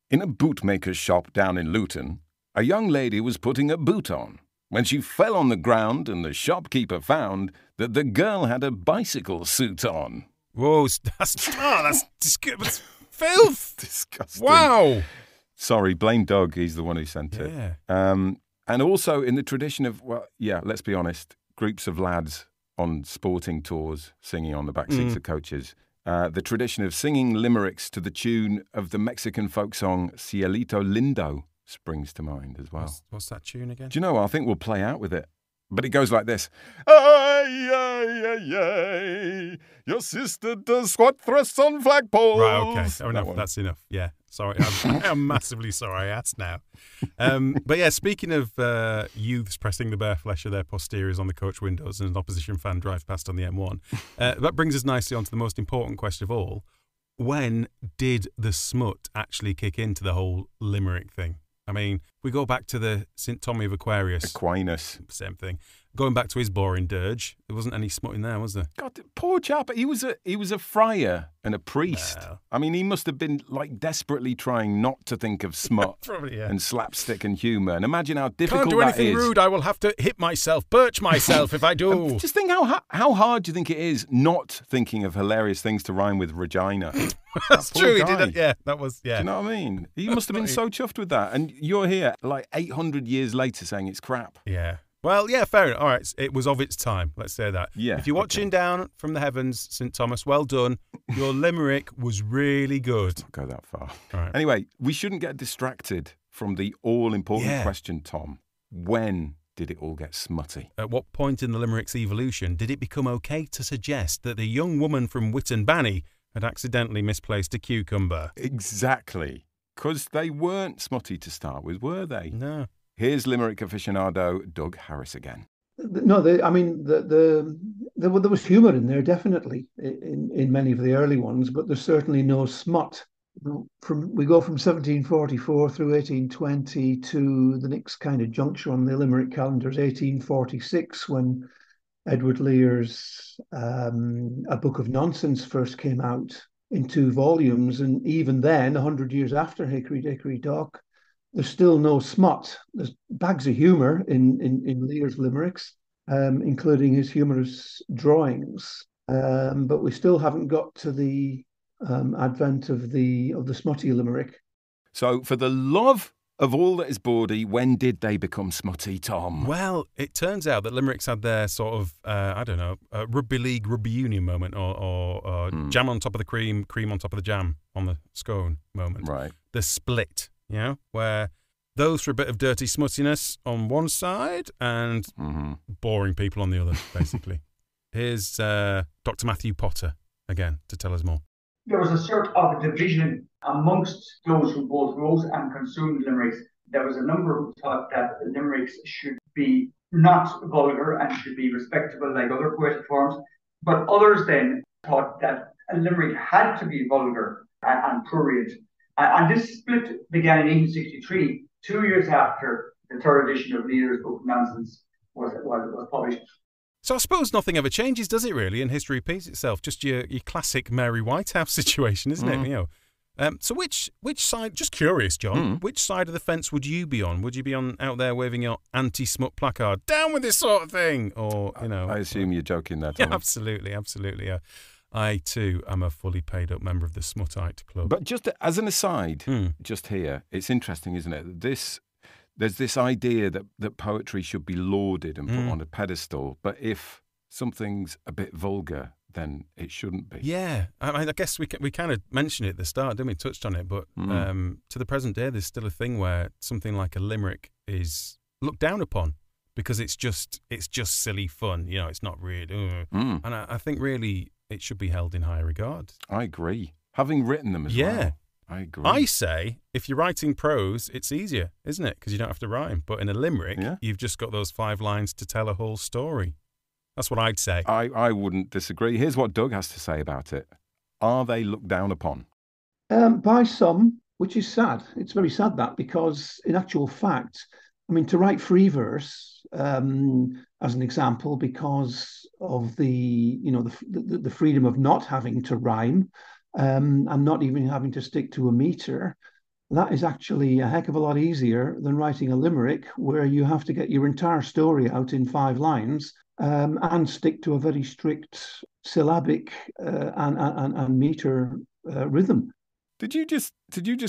In a bootmaker's shop down in Luton, a young lady was putting a boot on when she fell on the ground, and the shopkeeper found that the girl had a bicycle suit on. Whoa, that's filth. Disgusting. Wow. Sorry, blame Doug. He's the one who sent it. And also in the tradition of, let's be honest, groups of lads on sporting tours singing on the back seats of coaches. The tradition of singing limericks to the tune of the Mexican folk song Cielito Lindo springs to mind as well. What's that tune again? Do you know, I think we'll play out with it. But it goes like this. Ay, ay, ay, ay. Your sister does squat thrusts on flagpoles. Right, okay. That's enough. Yeah. Sorry. I'm massively sorry I asked now. But yeah, speaking of youths pressing the bare flesh of their posteriors on the coach windows and an opposition fan drives past on the M1, that brings us nicely on to the most important question of all. When did the smut actually kick into the whole limerick thing? I mean, we go back to the St. Tommy of Aquinas. Same thing. Going back to his boring dirge, there wasn't any smut in there, was there? God, poor chap. He was a friar and a priest. Well. I mean, he must have been like desperately trying not to think of smut Probably, and slapstick and humour. And imagine how difficult that is. Can't do anything rude. I will have to hit myself, birch myself if I do. Just think how hard do you think it is not thinking of hilarious things to rhyme with Regina? That's true. He did that. Yeah, that was. Yeah. Do you know what I mean? He must have been so chuffed with that. And you're here like 800 years later saying it's crap. Yeah. Well, yeah, fair enough. All right, it was of its time. Let's say that. Yeah, If you're watching down from the heavens, St. Thomas, well done. Your limerick was really good. Don't go that far. All right. Anyway, we shouldn't get distracted from the all-important question, Tom. When did it all get smutty? At what point in the limerick's evolution did it become okay to suggest that the young woman from Witton Banny had accidentally misplaced a cucumber? Exactly. Because they weren't smutty to start with, were they? No. Here's limerick aficionado Doug Harris again. No, there was humour in there, definitely, in many of the early ones, but there's certainly no smut. We go from 1744 through 1820 to the next kind of juncture on the Limerick calendar is 1846, when Edward Lear's A Book of Nonsense first came out in 2 volumes, and even then, 100 years after Hickory Dickory Dock, there's still no smut. There's bags of humour in Lear's limericks, including his humorous drawings, but we still haven't got to the advent of the smutty limerick. So, for the love of all that is bawdy, when did they become smutty, Tom? Well, it turns out that limericks had their sort of, rugby league, rugby union moment, or jam on top of the cream on top of the jam on the scone moment. Right. The split, where those for a bit of dirty smuttiness on one side and boring people on the other, basically. Here's Dr. Matthew Potter again to tell us more. There was a sort of division amongst those who both wrote and consumed limericks. There was a number who thought that limericks should be not vulgar and should be respectable like other poetic forms, but others then thought that a limerick had to be vulgar and prurient. And this split began in 1863, 2 years after the third edition of Lear's Book of Nonsense was published. So I suppose nothing ever changes, does it, really, and history repeats itself? Just your classic Mary Whitehouse situation, isn't it? So which side, just curious, John, which side of the fence would you be on? Would you be on out there waving your anti-smut placard, down with this sort of thing? Or, I assume you're joking there, Tom. Yeah, absolutely. I, too, am a fully paid up member of the Smutite Club. But just as an aside, just here, it's interesting, isn't it? There's this idea that poetry should be lauded and put on a pedestal, but if something's a bit vulgar, then it shouldn't be. Yeah, I guess we kind of mentioned it at the start, didn't we? Touched on it, but to the present day, there's still a thing where something like a limerick is looked down upon because it's just silly fun. It's not really. And I think really it should be held in high regard. I agree. Having written them as well. I agree. I say, if you're writing prose, it's easier, isn't it? Because you don't have to rhyme. But in a limerick, you've just got those 5 lines to tell a whole story. That's what I'd say. I wouldn't disagree. Here's what Doug has to say about it. Are they looked down upon? By some, which is sad. It's very sad that, because in actual fact, to write free verse, as an example, because of the freedom of not having to rhyme, and not even having to stick to a meter, that is actually a heck of a lot easier than writing a limerick where you have to get your entire story out in 5 lines and stick to a very strict syllabic and meter rhythm. Did you just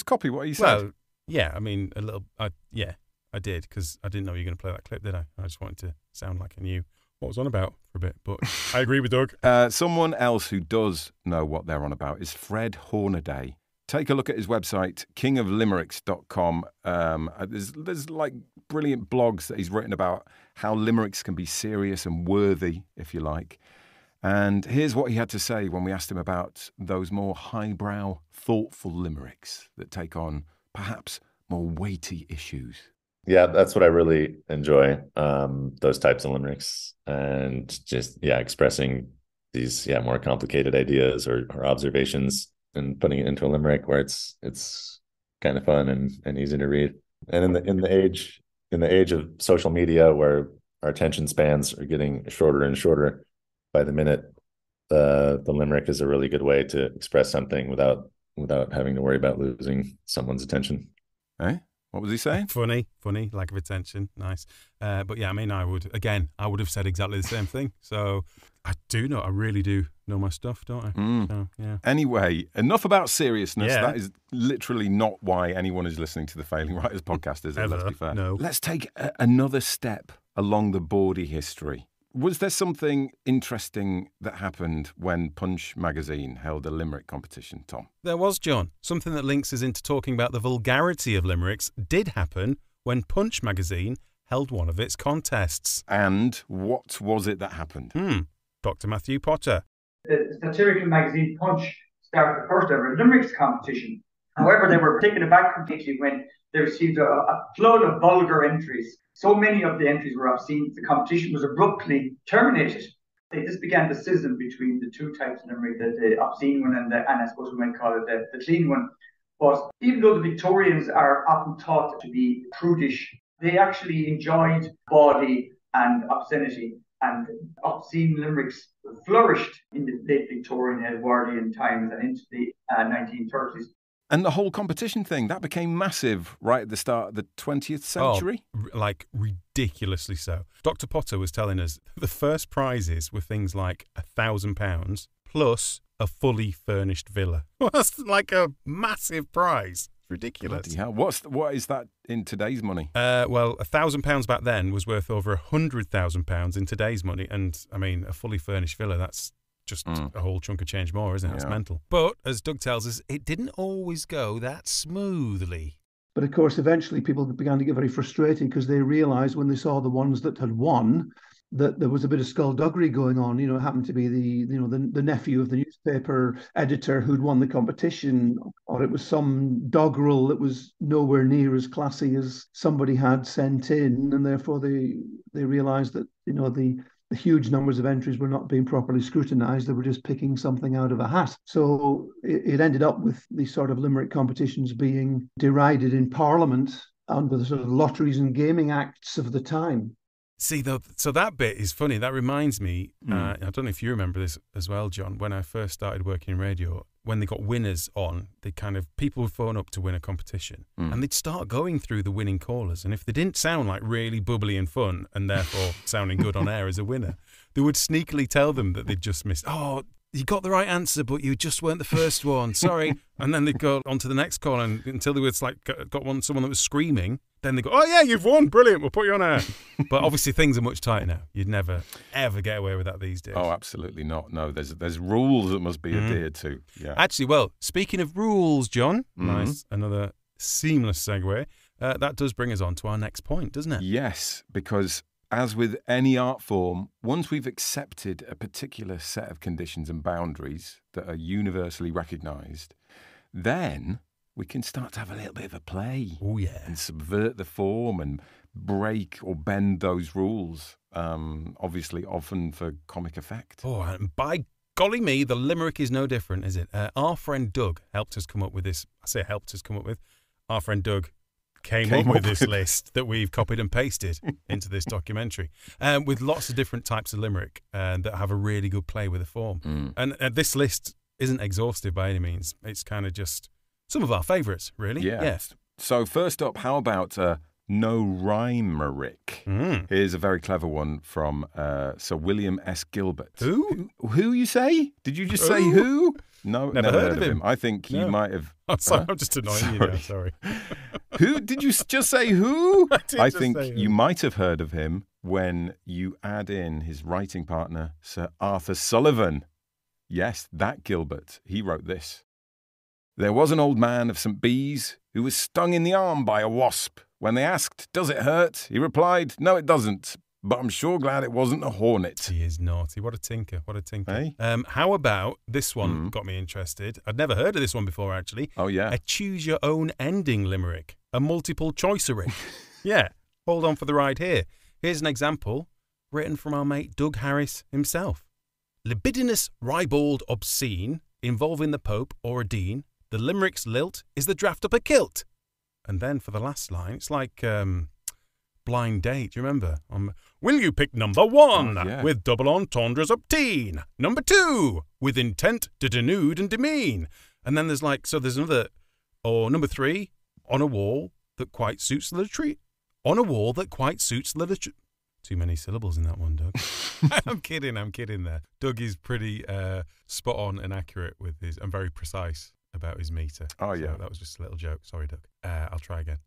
copy what he said? Well, yeah, a little. I did, because I didn't know you were going to play that clip, did I? I just wanted to sound like I knew what was on about for a bit, but I agree with Doug. Someone else who does know what they're on about is Fred Hornaday. Take a look at his website, kingoflimericks.com. There's like brilliant blogs that he's written about how limericks can be serious and worthy, if you like. And here's what he had to say when we asked him about those more highbrow, thoughtful limericks that take on perhaps more weighty issues. Yeah, that's what I really enjoy, those types of limericks, and just, expressing these, more complicated ideas or observations and putting it into a limerick where it's kind of fun and easy to read. And in the age of social media, where our attention spans are getting shorter and shorter by the minute, the limerick is a really good way to express something without having to worry about losing someone's attention. Eh? What was he saying? Funny, lack of attention, nice. But yeah, I would have said exactly the same thing. So I really do know my stuff, don't I? So, yeah. Anyway, enough about seriousness. Yeah. That is literally not why anyone is listening to the Failing Writers podcast, is it? Ever. Let's be fair. No. Let's take another step along the bawdy history. Was there something interesting that happened when Punch magazine held a limerick competition, Tom? There was, John. Something that links us into talking about the vulgarity of limericks did happen when Punch magazine held one of its contests. And what was it that happened? Dr. Matthew Potter. The satirical magazine Punch started the first ever limericks competition. However, they were taken aback completely when they received a flood of vulgar entries. So many of the entries were obscene, the competition was abruptly terminated. This began the schism between the two types of limerick, the obscene one and I suppose we might call it the clean one. But even though the Victorians are often thought to be prudish, they actually enjoyed bawdy and obscenity, and obscene limericks flourished in the late Victorian Edwardian times and into the 1930s. And the whole competition thing, that became massive right at the start of the 20th century? Like ridiculously so. Dr. Potter was telling us the first prizes were things like £1,000 plus a fully furnished villa. That's like a massive prize. Ridiculous. Bloody hell. What is that in today's money? Well, £1,000 back then was worth over £100,000 in today's money. And, I mean, a fully furnished villa, that's just a whole chunk of change more, isn't it? It's mental. But, as Doug tells us, it didn't always go that smoothly. But, of course, eventually people began to get very frustrated because they realised when they saw the ones that had won that there was a bit of skullduggery going on. You know, it happened to be the nephew of the newspaper editor who'd won the competition, or it was some doggerel that was nowhere near as classy as somebody had sent in, and therefore they realised that, you know, the huge numbers of entries were not being properly scrutinised. They were just picking something out of a hat. So it ended up with these sort of limerick competitions being derided in Parliament under the sort of lotteries and gaming acts of the time. See, so that bit is funny. That reminds me, I don't know if you remember this as well, John, when I first started working in radio, when they got winners on, people would phone up to win a competition and they'd start going through the winning callers. And if they didn't sound like really bubbly and fun and therefore sounding good on air as a winner, they would sneakily tell them that they'd just missed. Oh, you got the right answer, but you just weren't the first one. Sorry. And then they'd go on to the next call until they was like someone that was screaming. Then they go, oh yeah, you've won. Brilliant. We'll put you on air. But obviously things are much tighter now. You'd never, ever get away with that these days. Oh, absolutely not. No, there's rules that must be adhered to. Yeah. Actually, well, speaking of rules, John, nice, another seamless segue. That does bring us on to our next point, doesn't it? Yes, because as with any art form, once we've accepted a particular set of conditions and boundaries that are universally recognised, then we can start to have a little bit of a play. Oh, yeah. And subvert the form and break or bend those rules, obviously often for comic effect. Oh, and by golly me, the limerick is no different, is it? Our friend Doug helped us come up with this. I say helped us come up with. Our friend Doug came up with this list that we've copied and pasted into this documentary with lots of different types of limerick that have a really good play with the form. And this list isn't exhaustive by any means. It's kind of just some of our favourites, really. Yeah. Yes. So first up, how about no limerick? Here's a very clever one from Sir William S. Gilbert. Who? Who you say? Did you just say who? No, never heard of him. I think you might have. I'm sorry, I'm just annoying you now. Sorry. Who did you just say? Who? I think you might have heard of him when you add in his writing partner, Sir Arthur Sullivan. Yes, that Gilbert. He wrote this. There was an old man of St. Bees who was stung in the arm by a wasp. When they asked, does it hurt? He replied, no, it doesn't. But I'm sure glad it wasn't a hornet. He is naughty. What a tinker. What a tinker. Hey? How about this one got me interested. I'd never heard of this one before, actually. Oh, yeah. A choose-your-own-ending limerick. A multiple-choicerick. Yeah. Hold on for the ride here. Here's an example written from our mate Doug Harris himself. Libidinous, ribald, obscene, involving the Pope or a Dean. The limerick's lilt is the draft up a kilt. And then for the last line, it's like Blind Date. Do you remember? Will you pick number 1 with double entendres obteen? Number 2 with intent to denude and demean. And then there's another, or number 3 on a wall that quite suits the latrine. On a wall that quite suits the latrine. Too many syllables in that one, Doug. I'm kidding there. Doug is pretty spot on and accurate with and very precise about his meter. Oh, yeah. So that was just a little joke. Sorry, Doug. I'll try again.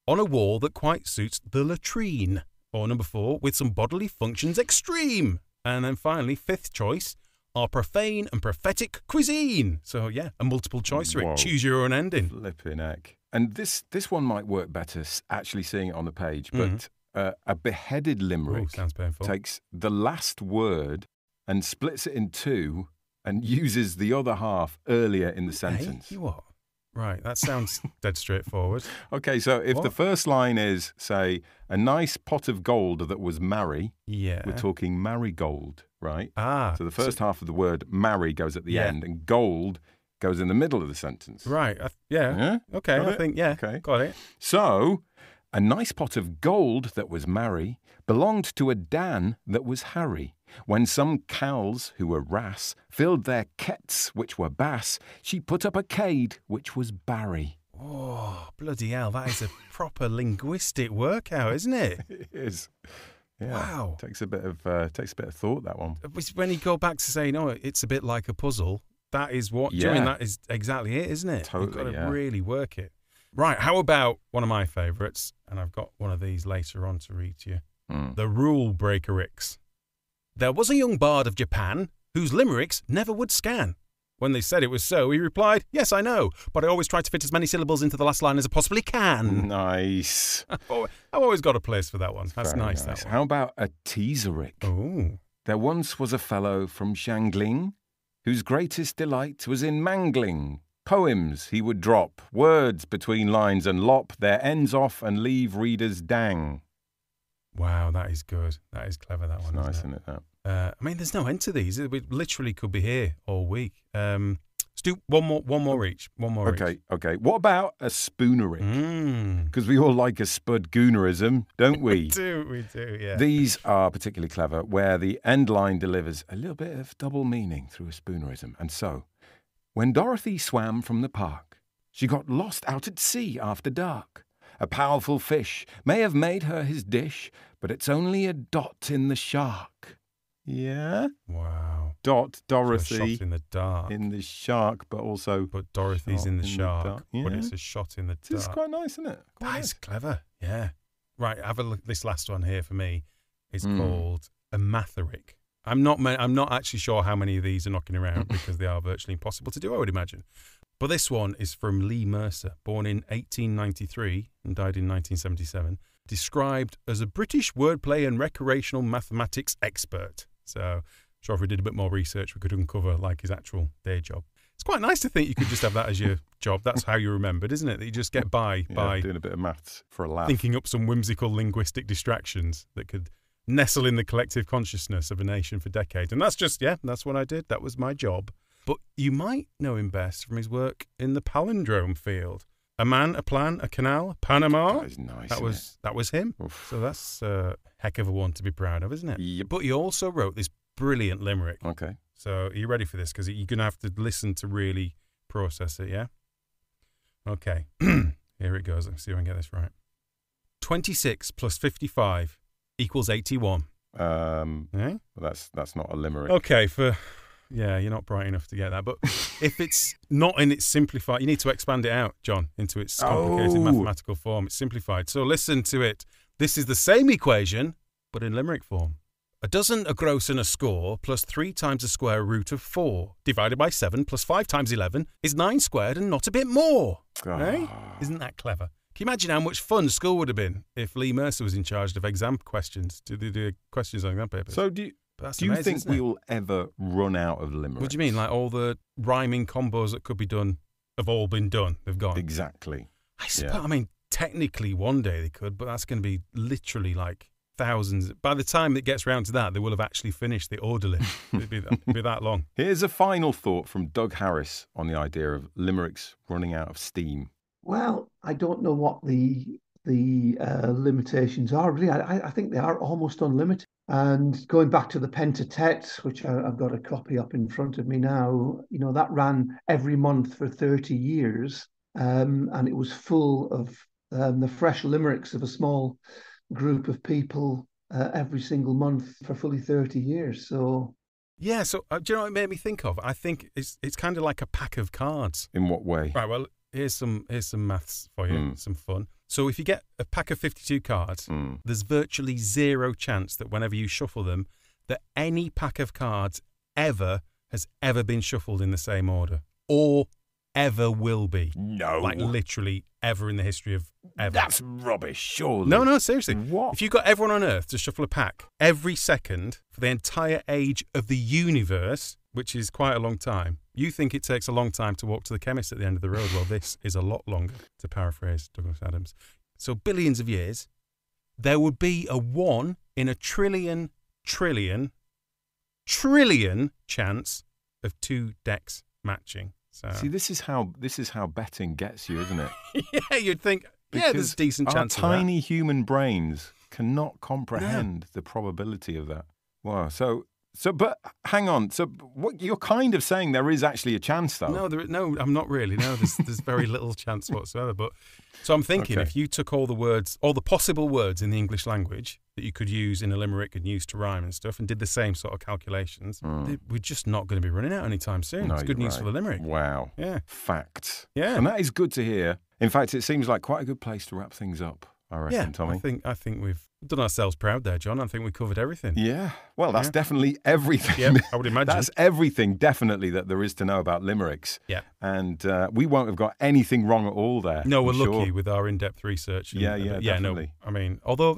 On a wall that quite suits the latrine. Or number 4, with some bodily functions extreme. And then finally, 5th choice, are profane and prophetic cuisine. So yeah, a multiple choice for it. Choose your own ending. Flipping heck. And this one might work better actually seeing it on the page, but a beheaded limerick sounds painful. Takes the last word and splits it in 2 and uses the other half earlier in the sentence. Hey, what? Right, that sounds dead straightforward. Okay, so if the first line is, say, a nice pot of gold that was marry, we're talking marigold, right? So the first half of the word marry goes at the end and gold goes in the middle of the sentence. Right, yeah. Okay, I think, got it. So, a nice pot of gold that was marry belonged to a Dan that was Harry. When some cows who were wrasse filled their kets which were bass, she put up a cade which was Barry. Oh, bloody hell, that is a proper linguistic workout, isn't it? It is. Yeah. Wow. Takes a bit of thought, that one. When you go back to saying, it's a bit like a puzzle, that is what, that is exactly it, isn't it? Totally, You've got to really work it. Right, how about one of my favourites, and I've got one of these later on to read to you. The Rule Breakericks. There was a young bard of Japan whose limericks never would scan. When they said it was so, he replied, yes, I know, but I always try to fit as many syllables into the last line as I possibly can. Nice. I've always got a place for that one. That's nice. That one. How about a teaserick? Oh. There once was a fellow from Shangling whose greatest delight was in mangling. Poems he would drop, words between lines and lop their ends off and leave readers dang. Wow, that is good. That is clever, that one. Nice, isn't it? That? I mean, there's no end to these. We literally could be here all week. Let's do one more each. Okay. What about a spoonerick? Because we all like a spud goonerism, don't we? We do, yeah. These are particularly clever, where the end line delivers a little bit of double meaning through a spoonerism. And so, when Dorothy swam from the park, she got lost out at sea after dark. A powerful fish may have made her his dish, but it's only a dot in the shark. Yeah? Wow. Dorothy. So a shot in the dark. In the shark, but also... But Dorothy's in the shark. Yeah. But it's a shot in the dark. This is quite nice, isn't it? That is clever, yeah. Right, have a look at this last one here for me. It's called a matherick. I'm not actually sure how many of these are knocking around because they are virtually impossible to do, I would imagine. But this one is from Lee Mercer, born in 1893 and died in 1977, described as a British wordplay and recreational mathematics expert. So, sure if we did a bit more research, we could uncover like his actual day job. It's quite nice to think you could just have that as your job. That's how you're remembered, isn't it? That you just get by doing a bit of maths for a laugh. Thinking up some whimsical linguistic distractions that could nestle in the collective consciousness of a nation for decades. And that's what I did. That was my job. But you might know him best from his work in the palindrome field. A man, a plan, a canal, Panama. That is nice. That was him. Oof. So that's a heck of a one to be proud of, isn't it? Yep. But he also wrote this brilliant limerick. Okay. So are you ready for this? Because you're going to have to listen to really process it, yeah? Okay. Here it goes. Let's see if I can get this right. 26 plus 55 equals 81. Well, that's not a limerick. Okay, yeah, you're not bright enough to get that. But if it's not in its simplified, you need to expand it out, John, into its complicated mathematical form. It's simplified. So listen to it. This is the same equation, but in limerick form. A dozen, a gross, and a score, plus 3 times the square root of 4, divided by 7, plus 5 times 11, is 9 squared and not a bit more. Eh? Isn't that clever? Can you imagine how much fun school would have been if Lee Mercer was in charge of exam questions, to do questions on exam papers? So do you think we will ever run out of limericks? What do you mean? Like all the rhyming combos that could be done have all been done? They've gone. Exactly. I suppose. Yeah. I mean, technically one day they could, but that's going to be literally like thousands. By the time it gets round to that, they will have actually finished the orderly. It'd be that long. Here's a final thought from Doug Harris on the idea of limericks running out of steam. Well, I don't know what the limitations are really. I think they are almost unlimited. And going back to the Pentatet, which I've got a copy up in front of me now, that ran every month for 30 years, and it was full of the fresh limericks of a small group of people every single month for fully 30 years. So. Yeah, so do you know what it made me think of? I think it's kind of like a pack of cards. In what way? Right, well, here's some maths for you, some fun. So if you get a pack of 52 cards, there's virtually zero chance that whenever you shuffle them, that any pack of cards has ever been shuffled in the same order or ever will be. No. Like literally ever in the history of ever. That's rubbish, surely. No, seriously. What? If you got everyone on Earth to shuffle a pack every second for the entire age of the universe, which is quite a long time, you think it takes a long time to walk to the chemist at the end of the road. Well, this is a lot longer, to paraphrase Douglas Adams. So billions of years, there would be a 1 in a trillion chance of 2 decks matching. So. See, this is how betting gets you, isn't it? Yeah, you'd think, there's a decent chance of that. Our tiny human brains cannot comprehend the probability of that. Wow. So, but hang on. So, what you're kind of saying there is actually a chance, though? No, I'm not really. No, there's very little chance whatsoever. But so I'm thinking, if you took all the possible words in the English language that you could use in a limerick and use to rhyme and stuff, and did the same sort of calculations, we're just not going to be running out anytime soon. No, it's good news for the limerick. Wow. Yeah. Facts. Yeah. And that is good to hear. In fact, it seems like quite a good place to wrap things up, I reckon, Tommy. I think we've done ourselves proud there, John. I think we covered everything. Yeah. Well, that's definitely everything. Yeah, I would imagine. That's everything, definitely, that there is to know about limericks. Yeah. And we won't have got anything wrong at all there. No, we're lucky with our in-depth research. Yeah, definitely. No, I mean, although,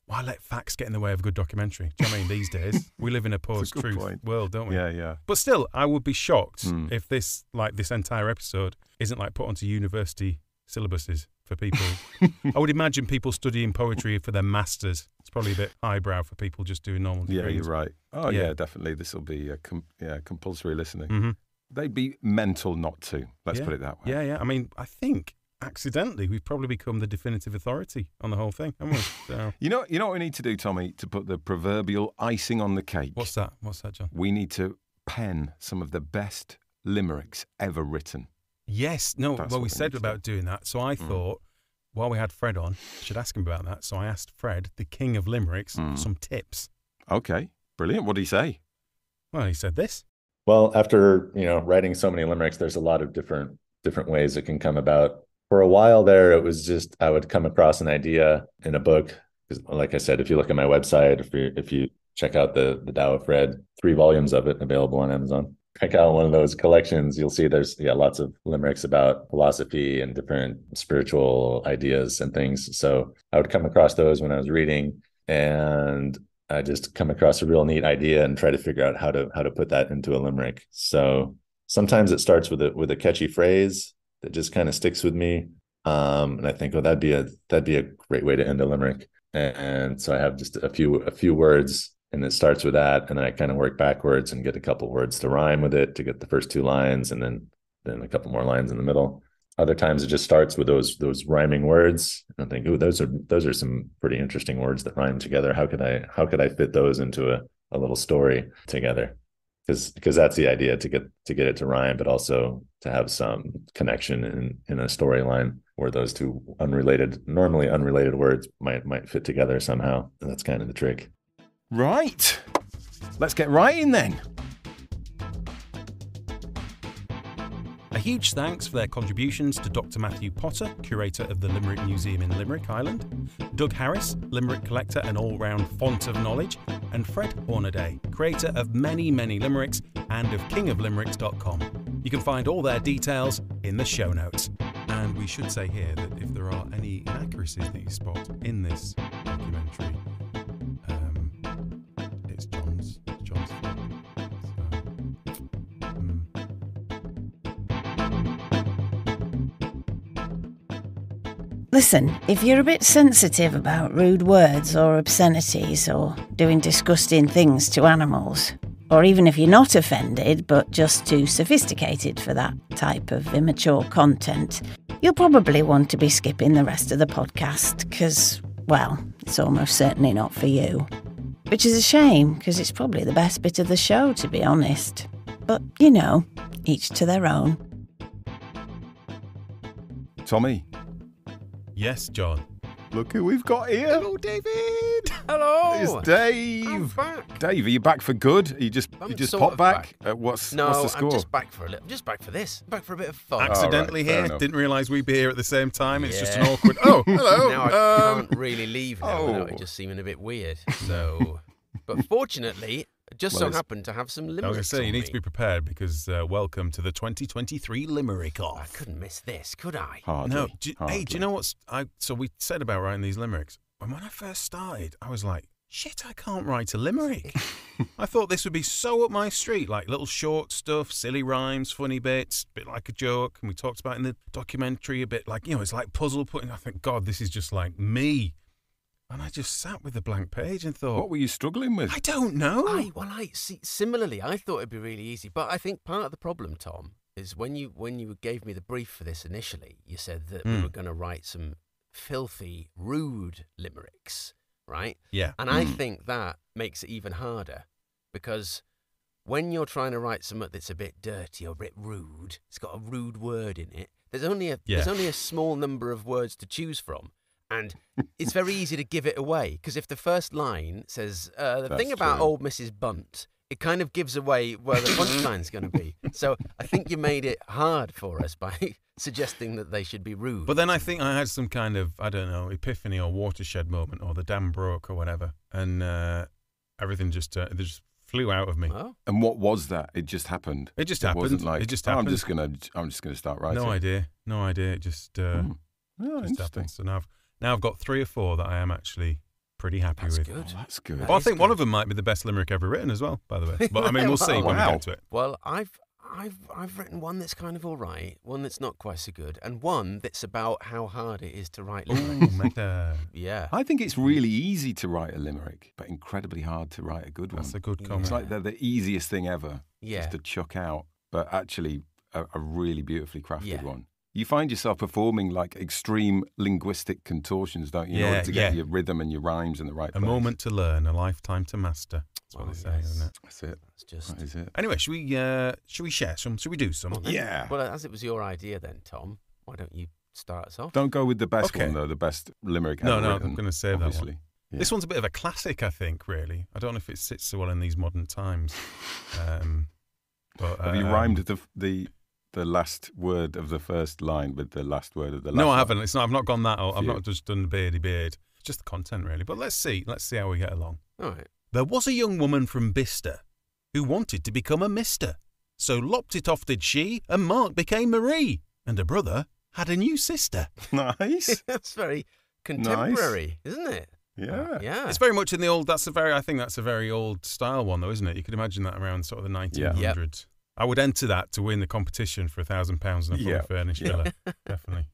why let facts get in the way of a good documentary? Do you know what I mean? These days, we live in a post-truth world, don't we? Yeah. But still, I would be shocked if this entire episode isn't put onto university syllabuses for people. I would imagine people studying poetry for their masters. It's probably a bit highbrow for people just doing normal degrees. Yeah, you're right. Oh, yeah, definitely. This will be compulsory listening. Mm-hmm. They'd be mental not to. Let's put it that way. Yeah. I mean, I think accidentally we've probably become the definitive authority on the whole thing, haven't we? So. You know what we need to do, Tommy, to put the proverbial icing on the cake? What's that, John? We need to pen some of the best limericks ever written. Yes. No, we said about doing that. So I thought, while we had Fred on, I should ask him about that. So I asked Fred, the king of limericks, some tips. Okay. Brilliant. What did he say? Well, he said this. Well, after, writing so many limericks, there's a lot of different ways it can come about. For a while there, it was just, I would come across an idea in a book. Because like I said, if you look at my website, if you check out the Tao of Fred, 3 volumes of it available on Amazon. Check out one of those collections. You'll see there's lots of limericks about philosophy and different spiritual ideas and things. So I would come across those when I was reading, and I just come across a real neat idea and try to figure out how to put that into a limerick. So sometimes it starts with a catchy phrase that just kind of sticks with me, and I think, that'd be a great way to end a limerick. And so I have just a few words. And it starts with that, and then I kind of work backwards and get a couple words to rhyme with it to get the first 2 lines, and then a couple more lines in the middle. Other times it just starts with those rhyming words, and I think, those are some pretty interesting words that rhyme together. How could I fit those into a little story together? Because that's the idea, to get it to rhyme, but also to have some connection in a storyline where those 2 normally unrelated words might fit together somehow. And that's kind of the trick. Right. Let's get right in then. A huge thanks for their contributions to Dr. Matthew Potter, curator of the Limerick Museum in Limerick, Ireland, Doug Harris, Limerick collector and all-round font of knowledge, and Fred Hornaday, creator of many, many limericks and of kingoflimericks.com. You can find all their details in the show notes. And we should say here that if there are any inaccuracies that you spot in this documentary, it's John's fault. Listen, if you're a bit sensitive about rude words or obscenities or doing disgusting things to animals, or even if you're not offended but just too sophisticated for that type of immature content, you'll probably want to be skipping the rest of the podcast because, well, it's almost certainly not for you. Which is a shame, because it's probably the best bit of the show, to be honest. But, each to their own. Tommy? Yes, John? Look who we've got here. Hello, David. Hello. It's Dave. I'm back. Dave, are you back for good? You just popped back? What's No, the score? I'm just back for a little. Just back for this. Back for a bit of fun. Accidentally All right, fair here. enough. Didn't realise we'd be here at the same time. It's just Yeah. an awkward. Oh, hello. Now I can't really leave now without Oh. it just seeming a bit weird. So, but fortunately, I just so happened to have some I was limericks. going to say, you on need me. to be prepared because welcome to the 2023 Limerick I Off. couldn't miss this, could I? Hardly. No, Hardly. do you know what's... So we said about writing these limericks. And when I first started, I was like, shit, I can't write a limerick. I thought this would be so up my street, like little short stuff, silly rhymes, funny bits, a bit like a joke. And we talked about in the documentary a bit like, it's like puzzle putting. I think, God, this is just like me. And I just sat with a blank page and thought... What were you struggling with? I don't know. I see. Similarly, I thought it'd be really easy, but I think part of the problem, Tom, is when you gave me the brief for this initially, you said that we were going to write some filthy, rude limericks, right? Yeah. And I think that makes it even harder because when you're trying to write something that's a bit dirty or a bit rude, it's got a rude word in it. There's only a small number of words to choose from. And it's very easy to give it away because if the first line says the thing about true. old Mrs. Bunt, it kind of gives away where the punchline's going to be. So I think you made it hard for us by suggesting that they should be rude. But then I think I had some kind of, I don't know, epiphany or watershed moment or the dam broke or whatever. And everything just flew out of me. Oh. And what was that? It just happened. It just It happened. wasn't like, It just "Oh, happened. I'm just gonna start writing. No idea. It just, Oh, just interesting. happened. So now I've got 3 or 4 that I am actually pretty happy That's with. good. Oh, that's good. That Well, I is think one good. of them might be the best limerick ever written as well, by the way. But I mean, we'll see when we Wow. get to it. Well, I've written one that's kind of all right, one that's not quite so good, and one that's about how hard it is to write Ooh, limericks. meta. Yeah. I think it's really easy to write a limerick, but incredibly hard to write a good one. That's a good Yeah. comment. It's like they're the easiest thing ever Yeah. just to chuck out, but actually a really beautifully crafted Yeah. one. You find yourself performing like extreme linguistic contortions, don't you, in Yeah, order to get yeah. your rhythm and your rhymes in the right A place. moment to learn, a lifetime to master. That's what Oh, they say, yes. isn't it? That's it. It's just. That is it. Anyway, should we share some? Should we do some? Well, then- Yeah. Well, as it was your idea then, Tom, why don't you start us off? Don't go with the best Okay. one, though, the best limerick No, ever no, written, I'm going to save that obviously. one. Yeah. This one's a bit of a classic, I think, really. I don't know if it sits so well in these modern times. But Have you rhymed the last word of the first line with the last word of the last No, I line? haven't. I've not gone that. I've Phew. not just done the beard. Just the content, really. But let's see. Let's see how we get along. All right. There was a young woman from Bicester who wanted to become a mister. So lopped it off did she, and Mark became Marie. And her brother had a new sister. Nice. That's very contemporary, isn't it? Yeah. Yeah. It's very much in the old. I think that's a very old style one, though, isn't it? You could imagine that around sort of the 1900s. I would enter that to win the competition for £1,000 and a fully Yeah. furnished villa. Definitely.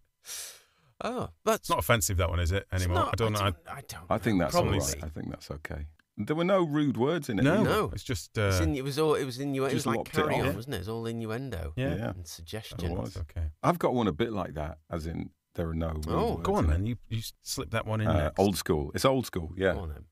Oh, that's It's not offensive, that one, is it? it's Anymore? not- I don't know. I don't. I think that's all Probably. right. I think that's okay. There were no rude words in it. No, either. No. it's just. It was innuendo. It was Just like lopped it carry on, off. wasn't it? It was all innuendo Yeah. Yeah. and suggestion. It was. That's okay. I've got one a bit like that, as in there are no rude Oh, words Go on in it. then. You slip that one in next. Old school. It's old school, yeah. Go on then.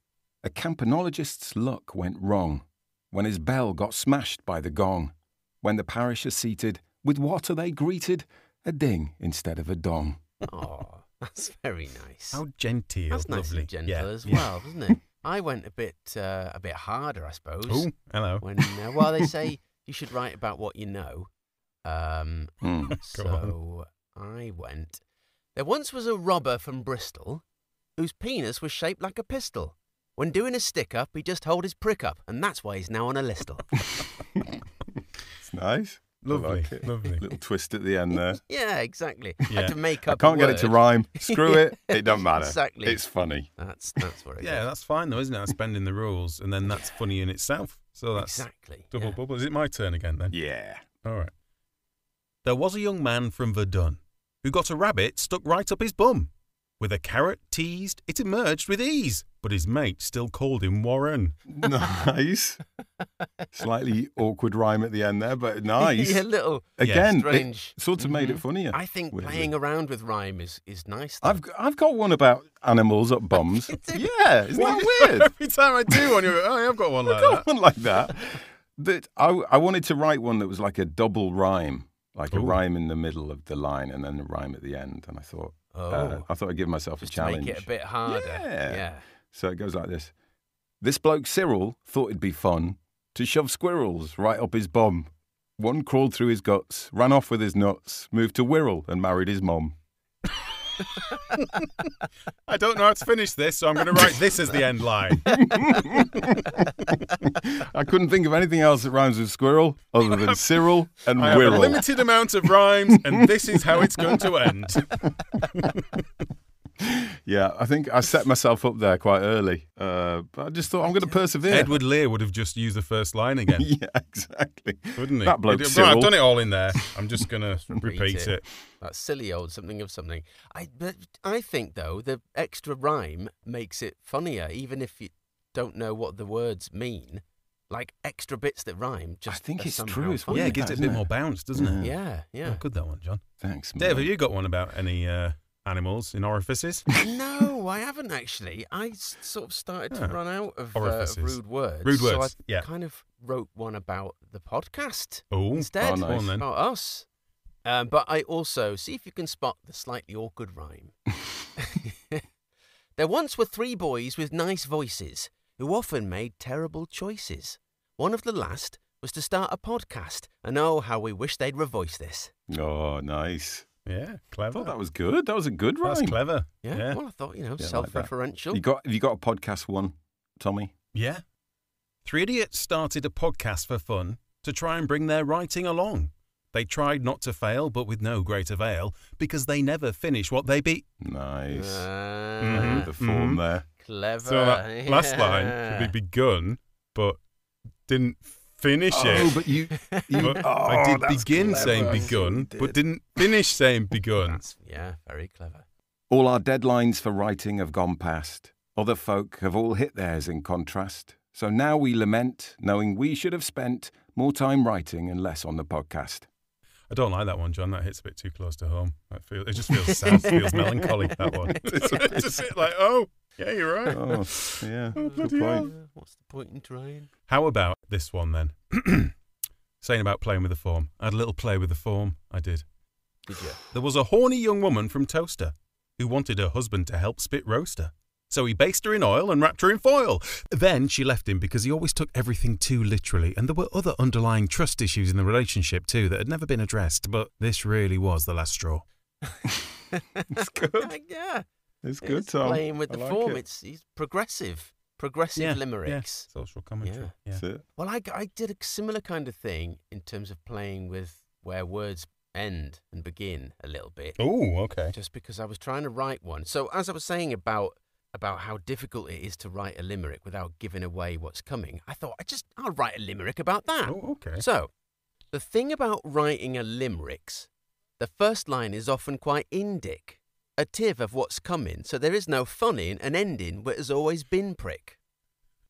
A campanologist's luck went wrong when his bell got smashed by the gong. When the parish are seated, with what are they greeted? A ding instead of a dong. Oh, that's very nice. How genteel, That's nice lovely. and gentle Yeah. as well, isn't it? I went a bit harder, I suppose. Oh, hello. When they say you should write about what you know. So I went. There once was a robber from Bristol whose penis was shaped like a pistol. When doing a stick up, he just hold his prick up, and that's why he's now on a listle. It's nice. I Lovely, like it. lovely. Little twist at the end there. Yeah, exactly. Yeah. Had to make I up. can't a get it to word. rhyme. Screw it. It don't matter. Exactly. It's funny. That's where it Yeah, goes. that's fine though, isn't it? That's bending the rules, and then that's funny in itself. So that's Exactly. double yeah. bubble. Is it my turn again then? Yeah. All right. There was a young man from Verdun who got a rabbit stuck right up his bum. With a carrot teased, it emerged with ease, but his mate still called him Warren. Nice. Slightly awkward rhyme at the end there, but nice. Yeah, little Again, strange. it sort of made it funnier. I think weirdly. playing around with rhyme is nice. though. I've got one about animals up bums. Yeah, isn't that weird? Every time I do one, you go, oh, yeah, I've got one like I've got that. one like that. That I wanted to write one that was like a double rhyme, like a Ooh. rhyme in the middle of the line and then a rhyme at the end. And I thought, I thought I'd give myself just a challenge. To make it a bit harder. Yeah. So it goes like this. This bloke Cyril thought it'd be fun to shove squirrels right up his bum. One crawled through his guts, ran off with his nuts, moved to Wirral and married his mum. I don't know how to finish this, so I'm going to write this as the end line. I couldn't think of anything else that rhymes with squirrel other than Cyril and I have a Wirral. limited amount of rhymes, and this is how it's going to end. Yeah, I think I set myself up there quite early. But I just thought I'm going to persevere. Edward Lear would have just used the first line again. Yeah, exactly. Wouldn't he? That bloke Right, Cyril. I've done it all in there. I'm just going to repeat it. That silly old something of something. I think, though, the extra rhyme makes it funnier, even if you don't know what the words mean. Like extra bits that rhyme. Just I think it's somehow true. It's funny. Yeah, it gives it a bit more bounce, doesn't it? Yeah, yeah. Oh, good, that one, John. Thanks, Dave, mate. have you got one about any animals in orifices? No, I haven't actually. I sort of started to run out of Orifices. rude words. Rude words, So I yeah. kind of wrote one about the podcast Oh, instead. oh, nice. Go on then. About us. But I also, see if you can spot the slightly awkward rhyme. There once were 3 boys with nice voices who often made terrible choices. One of the last was to start a podcast, and oh, how we wish they'd revoice this. Oh, nice. Yeah, I clever. thought that was good. That was a good rhyme. That's clever. Yeah, well, I thought, Yeah, I like that. self-referential. Have you got a podcast one, Tommy? Yeah. 3 idiots started a podcast for fun to try and bring their writing along. They tried not to fail, but with no great avail, because they never finish what they be. Nice. Ah, The form there. Clever. So that last line should be begun, but didn't finish it. Oh, but you But I did that's begin clever. saying begun, but didn't finish saying begun. Yeah, very clever. All our deadlines for writing have gone past. Other folk have all hit theirs in contrast. So now we lament, knowing we should have spent more time writing and less on the podcast. I don't like that one, John. That hits a bit too close to home. It just feels sad. It feels melancholy, that one. It's just a bit like, oh, yeah, you're right. Oh, yeah. Oh, Good bloody point. hell. What's the point in trying? How about this one then? Saying about playing with the form. I had a little play with the form. I did. Did you? There was a horny young woman from Toaster who wanted her husband to help spit roaster. So he based her in oil and wrapped her in foil. Then she left him because he always took everything too literally, and there were other underlying trust issues in the relationship too that had never been addressed, but this really was the last straw. It's good. Yeah. It's good, It's Tom. playing with I the like form. it. He's progressive. Progressive limericks. Yeah. Social commentary. Yeah. That's it. Well, I did a similar kind of thing in terms of playing with where words end and begin a little bit. Oh, okay. Just because I was trying to write one. So as I was saying about how difficult it is to write a limerick without giving away what's coming, I thought I'll write a limerick about that. Oh, okay. So, the thing about writing a limericks, the first line is often quite indic, a tiv of what's coming, so there is no fun in an ending where there's always been prick.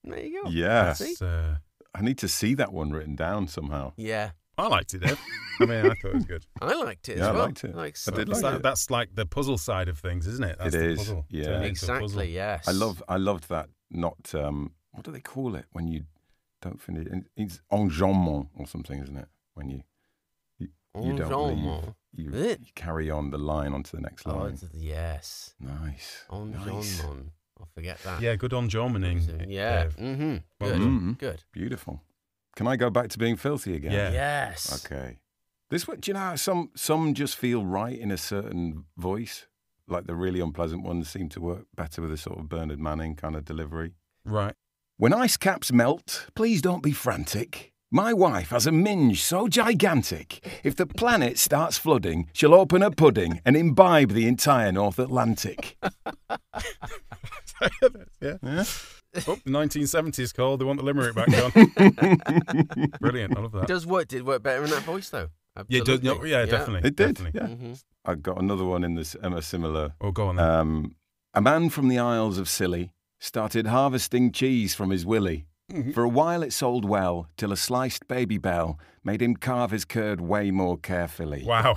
There you go. Yeah. See? I need to see that one written down somehow. Yeah. I liked it, Dave. I mean, I thought it was good. I liked it Yeah, as I well. liked it. I did That's like it. That's like the puzzle side of things, isn't it? That's It the is, puzzle. yeah. Turn it into a puzzle. Exactly, yes. I loved that. Not what do they call it when you don't finish? It's enjambment or something, isn't it? When you don't Enjambment. leave, Eh? you carry on the line onto the next Oh, line. yes. Nice. Nice. Enjambment. I'll forget that. Yeah, good on Jormaning. Yeah. Dave. Mm-hmm. Well Good. done. Good. Beautiful. Can I go back to being filthy again? Yeah. Yes. Okay. This one, do you know how some just feel right in a certain voice? Like the really unpleasant ones seem to work better with a sort of Bernard Manning kind of delivery. Right. When ice caps melt, please don't be frantic. My wife has a minge so gigantic. If the planet starts flooding, she'll open a pudding and imbibe the entire North Atlantic. Yeah. Oh, the 1970s call. They want the limerick back, John. Brilliant. I love that. Did it work better in that voice, though? Yeah, Absolutely. definitely. It did, Definitely. yeah. Mm-hmm. I got another one in this a similar. Oh, go on then. A man from the Isles of Scilly started harvesting cheese from his willy. Mm-hmm. For a while it sold well, till a sliced baby bell made him carve his curd way more carefully. Wow.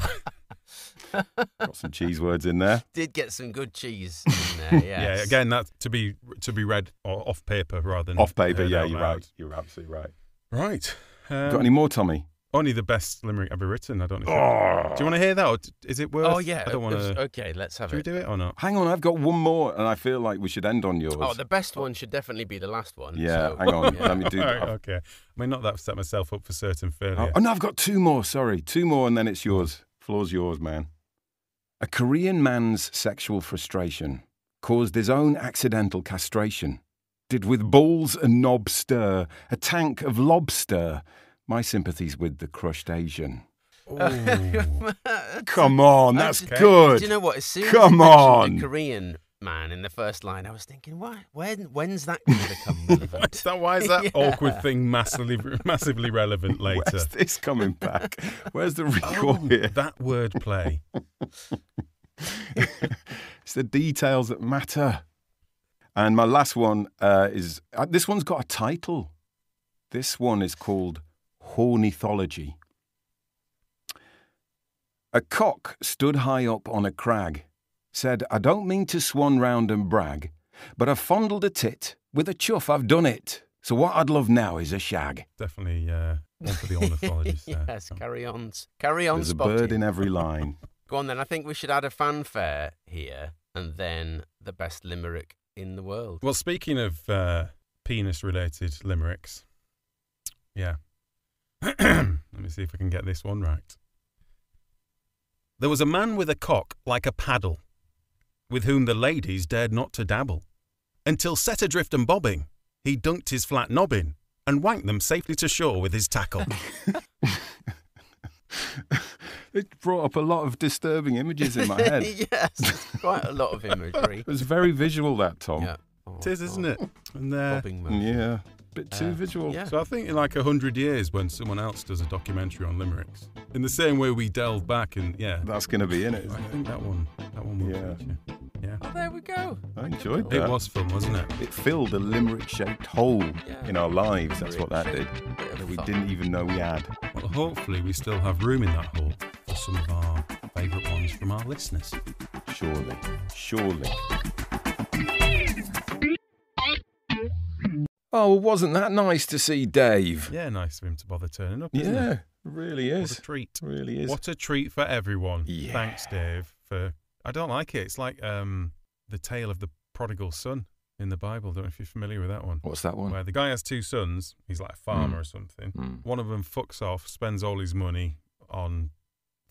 Got some cheese words in there. Did get some good cheese in there, yes. Yeah, again, that to be read off paper rather than Off paper, heard yeah, out you're loud. right. You're absolutely right. Right. Got any more, Tommy? Only the best limerick ever written. I don't know. Do you want to hear that, or is it worth? Oh yeah. I don't want to. Okay, let's have Should it. we do it or not? Hang on, I've got one more, and I feel like we should end on yours. Oh, the best one should definitely be the last one. Yeah, so, hang on. Let me do that. Right, okay. I mean, not that I've set myself up for certain failure. Oh, no, I've got two more. Sorry. Two more, and then it's yours. Floor's yours, man. A Korean man's sexual frustration caused his own accidental castration. Did with balls and knobs stir a tank of lobster. My sympathies with the crushed Asian. Come on, that's good. Do you know what? As soon as Come you mentioned on. the Korean man in the first line, I was thinking, when's that going to become relevant? Why is that awkward thing massively relevant later? Where's this coming back? Where's the record here? That wordplay. It's the details that matter. And my last one is... this one's got a title. This one is called Ornithology. A cock stood high up on a crag, said, I don't mean to swan round and brag, but I've fondled a tit, with a chuff I've done it, so what I'd love now is a shag. Definitely one for the ornithologist there. Yes, carry on There's spotting. a bird in every line. Go on then, I think we should add a fanfare here, and then the best limerick in the world. Well, speaking of penis-related limericks, yeah. Let me see if I can get this one right. There was a man with a cock like a paddle, with whom the ladies dared not to dabble, until set adrift and bobbing, he dunked his flat knob in, and wanked them safely to shore with his tackle. It brought up a lot of disturbing images in my head. Yes, quite a lot of imagery. It was very visual, that, Tom. Yeah. It is, isn't it? And Bobbing motion. Yeah, bit too visual. Yeah. So I think in like 100 years when someone else does a documentary on limericks, in the same way we delve back and That's going to be in it, isn't I it? think that one will Yeah. feature. Yeah. Oh, there we go. I enjoyed that. It was fun, wasn't it? It filled a limerick-shaped hole in our lives. That's what that did. Bit of That we fun. didn't even know we had. Well, hopefully we still have room in that hole for some of our favourite ones from our listeners. Surely. Oh, wasn't that nice to see Dave? Yeah, nice of him to bother turning up, isn't Yeah, it? it really is. What a treat. Really is. What a treat for everyone. Yeah. Thanks, Dave. I don't like it. It's like the tale of the prodigal son in the Bible. Don't know if you're familiar with that one. What's that one? Where the guy has two sons. He's like a farmer or something. One of them fucks off, spends all his money on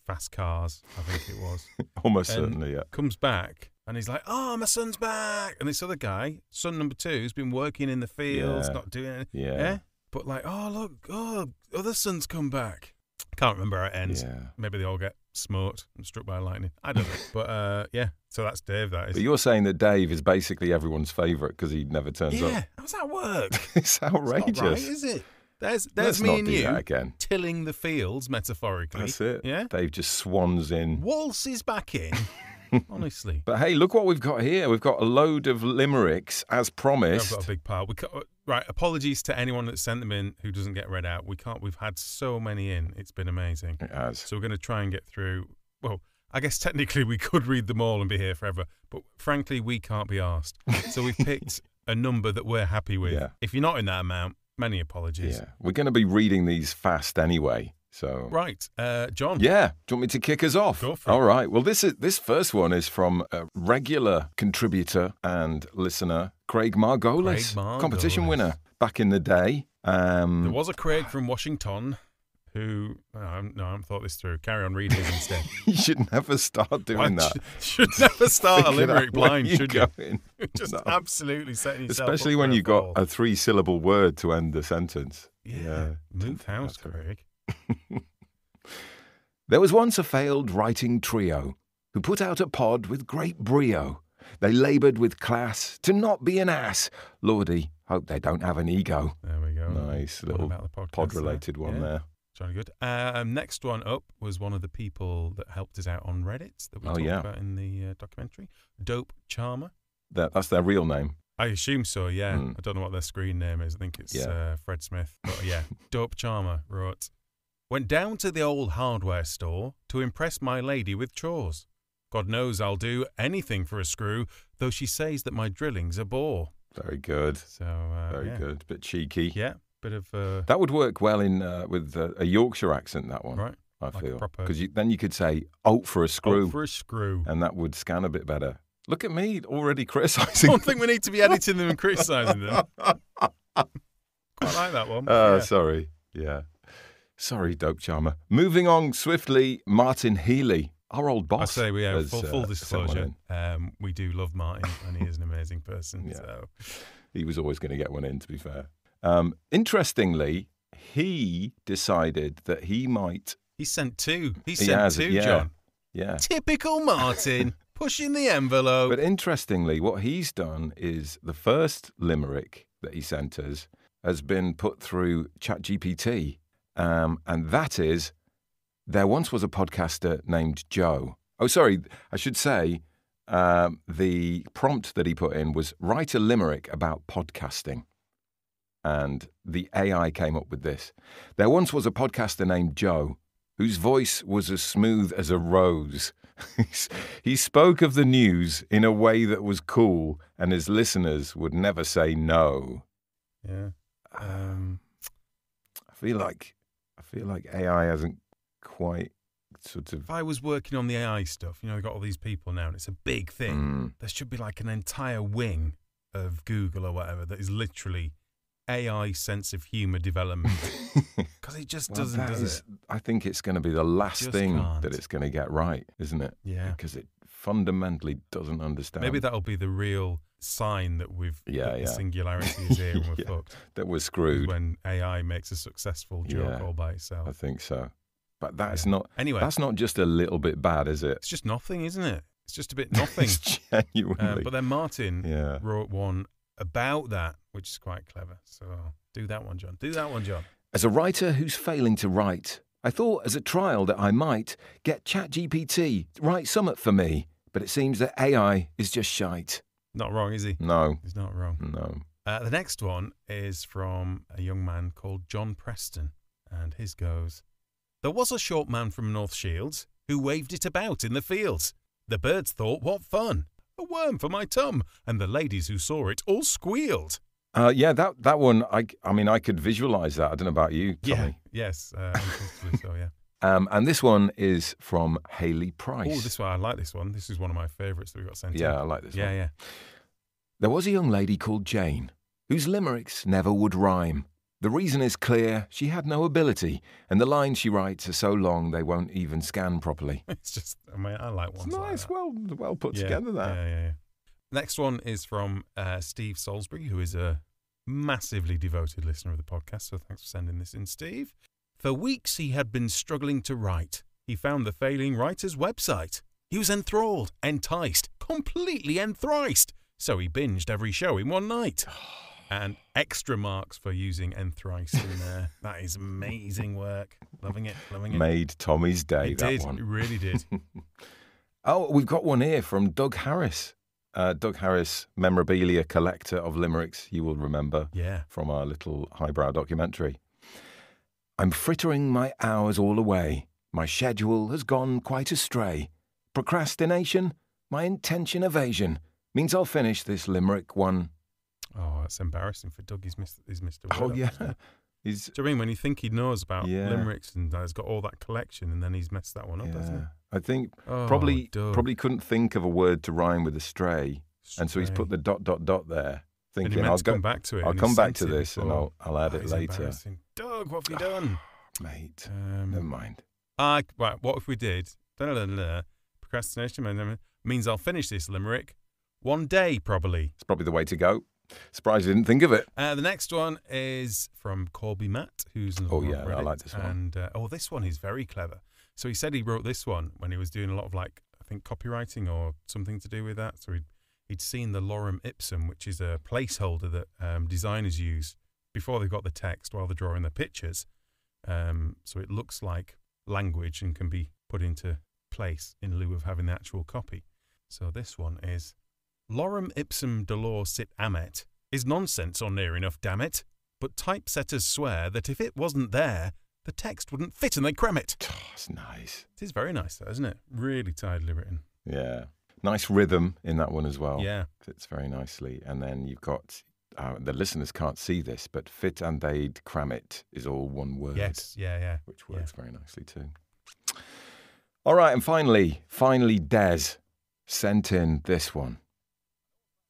fast cars, I think it was. Almost And certainly, yeah. comes back and he's like, oh, my son's back. And this other guy, son number two, has been working in the fields, Yeah. not doing anything. Yeah. But like, oh, look, other son's come back. Can't remember how it ends. Yeah. Maybe they all get smoked and struck by lightning. I don't know. But yeah, so that's Dave, that is. But you're saying that Dave is basically everyone's favourite because he never turns up. Yeah, how does that work? It's outrageous. It's not right, is it? There's Let's me not and do you that again. tilling the fields, metaphorically. That's it. Yeah? Dave just swans in. Waltzes back in. Honestly. But hey, look what we've got here. We've got a load of limericks, as I've promised. got a big pile. Right, apologies to anyone that sent them in who doesn't get read out. We've had so many in. It's been amazing. It has. So we're going to try and get through. Well, I guess technically we could read them all and be here forever, but frankly, we can't be asked. So we've picked a number that we're happy with. Yeah. If you're not in that amount, many apologies. Yeah, we're going to be reading these fast anyway. So Right, John. yeah, do you want me to kick us off? Go for it. All right. Well, this first one is from a regular contributor and listener, Craig Margolis, Craig Margolis. competition winner back in the day. There was a Craig from Washington who, no, I haven't thought this through. Carry on reading his instead. You should never start doing that. Should never start a Figure limerick out where blind, you're should you? going. Just No. absolutely setting yourself Especially up when for you fall. got a 3-syllable word to end the sentence. Yeah. Move house, Craig. There was once a failed writing trio who put out a pod with great brio. They laboured with class to not be an ass. Lordy, hope they don't have an ego. There we go. Nice One little about the podcast pod-related there. one Yeah. there. Jolly good. Next one up was one of the people that helped us out on Reddit that we Oh, talked yeah. about in the documentary. Dope Charmer. That's their real name. I assume so, yeah. Mm. I don't know what their screen name is. I think it's Yeah. Fred Smith. But yeah, Dope Charmer wrote, went down to the old hardware store to impress my lady with chores. God knows I'll do anything for a screw, though she says that my drilling's a bore. Very good. So, Very yeah. good. Bit cheeky. Yeah. bit of... That would work well in with a Yorkshire accent, that one. Right. I like feel. Because then you could say, "Out for a screw." Out for a screw. And that would scan a bit better. Look at me, already criticising. I don't think we need to be editing them and criticising them. Quite like that one. Sorry. Yeah. Sorry, Dope Charmer. Moving on swiftly, Martin Healy, our old boss. I say we have full disclosure. We do love Martin, and he is an amazing person. Yeah. So He was always going to get one in, to be fair. Interestingly, he decided that he might... He sent two. He sent two, John. Yeah. Typical Martin, pushing the envelope. But interestingly, what he's done is the first limerick that he sent us has been put through ChatGPT. And that is, there once was a podcaster named Joe. Oh, sorry, I should say the prompt that he put in was write a limerick about podcasting. And the AI came up with this. There once was a podcaster named Joe, whose voice was as smooth as a rose. He spoke of the news in a way that was cool, and his listeners would never say no. Yeah. I feel like AI hasn't quite sort of... If I was working on the AI stuff, they've got all these people now, and it's a big thing. There should be like an entire wing of Google or whatever that is literally AI sense of humour development. Because it just doesn't, does it? I think it's going to be the last thing that it's going to get right, isn't it? Yeah. Because it fundamentally doesn't understand. Maybe that'll be the real sign that the singularity is here and we're fucked. That we're screwed. When AI makes a successful joke all by itself. I think so. But that's not... Anyway. That's not just a little bit bad, is it? It's just nothing, isn't it? It's just a bit nothing. It's genuinely. But then Martin wrote one about that, which is quite clever. So do that one, John. Do that one, John. As a writer who's failing to write, I thought as a trial that I might get ChatGPT to write something for me, but it seems that AI is just shite. Not wrong, is he? No. He's not wrong. No. The next one is from a young man called John Preston, and his goes, there was a short man from North Shields who waved it about in the fields. The birds thought, what fun! A worm for my tum, and the ladies who saw it all squealed. That one, I could visualise that. I don't know about you, Tommy. Yes, uncomfortably so, yeah. And this one is from Hayley Price. Oh, this one, I like this one. This is one of my favourites that we got sent in. Yeah, I like this one. Yeah. There was a young lady called Jane, whose limericks never would rhyme. The reason is clear, she had no ability, and the lines she writes are so long they won't even scan properly. It's just, I like ones it's nice, like that. well put together, that. Yeah. Next one is from Steve Salisbury, who is a massively devoted listener of the podcast, so thanks for sending this in, Steve. For weeks he had been struggling to write. He found the failing writer's website. He was enthralled, enticed, completely enthrised, so he binged every show in one night. And extra marks for using enthrised in there. That is amazing work. Loving it. Made Tommy's day, one. It really did. Oh, we've got one here from Doug Harris. Doug Harris, memorabilia collector of limericks, you will remember from our little highbrow documentary. I'm frittering my hours all away. My schedule has gone quite astray. Procrastination, my intention evasion, means I'll finish this limerick one. Oh, that's embarrassing for Doug. He's missed a word. Oh, yeah. Do you know what I mean? When you think he knows about limericks and has got all that collection, and then he's messed that one up, hasn't he? I think probably couldn't think of a word to rhyme with astray, and so he's put the ... there, thinking I'll come back to it. I'll come back to this, and I'll add it later. Doug, what have you done, mate? Never mind. Right, what if we did? Procrastination means I'll finish this limerick one day, probably. It's probably the way to go. Surprised I didn't think of it. The next one is from Corby Matt, who's another one on Reddit. I like this one. And this one is very clever. So he said he wrote this one when he was doing a lot of I think copywriting or something to do with that. So he'd seen the lorem ipsum, which is a placeholder that designers use before they've got the text while they're drawing their pictures. So it looks like language and can be put into place in lieu of having the actual copy. So this one is, lorem ipsum dolor sit amet is nonsense or near enough, damn it. But typesetters swear that if it wasn't there, the text wouldn't fit and they'd cram it. Oh, it's nice. It is very nice, though, isn't it? Really tidily written. Yeah. Nice rhythm in that one as well. Yeah. Fits very nicely. And then you've got the listeners can't see this, but fit and aid crammet is all one word. Yes, yeah. Which works very nicely too. All right, and finally, Des sent in this one.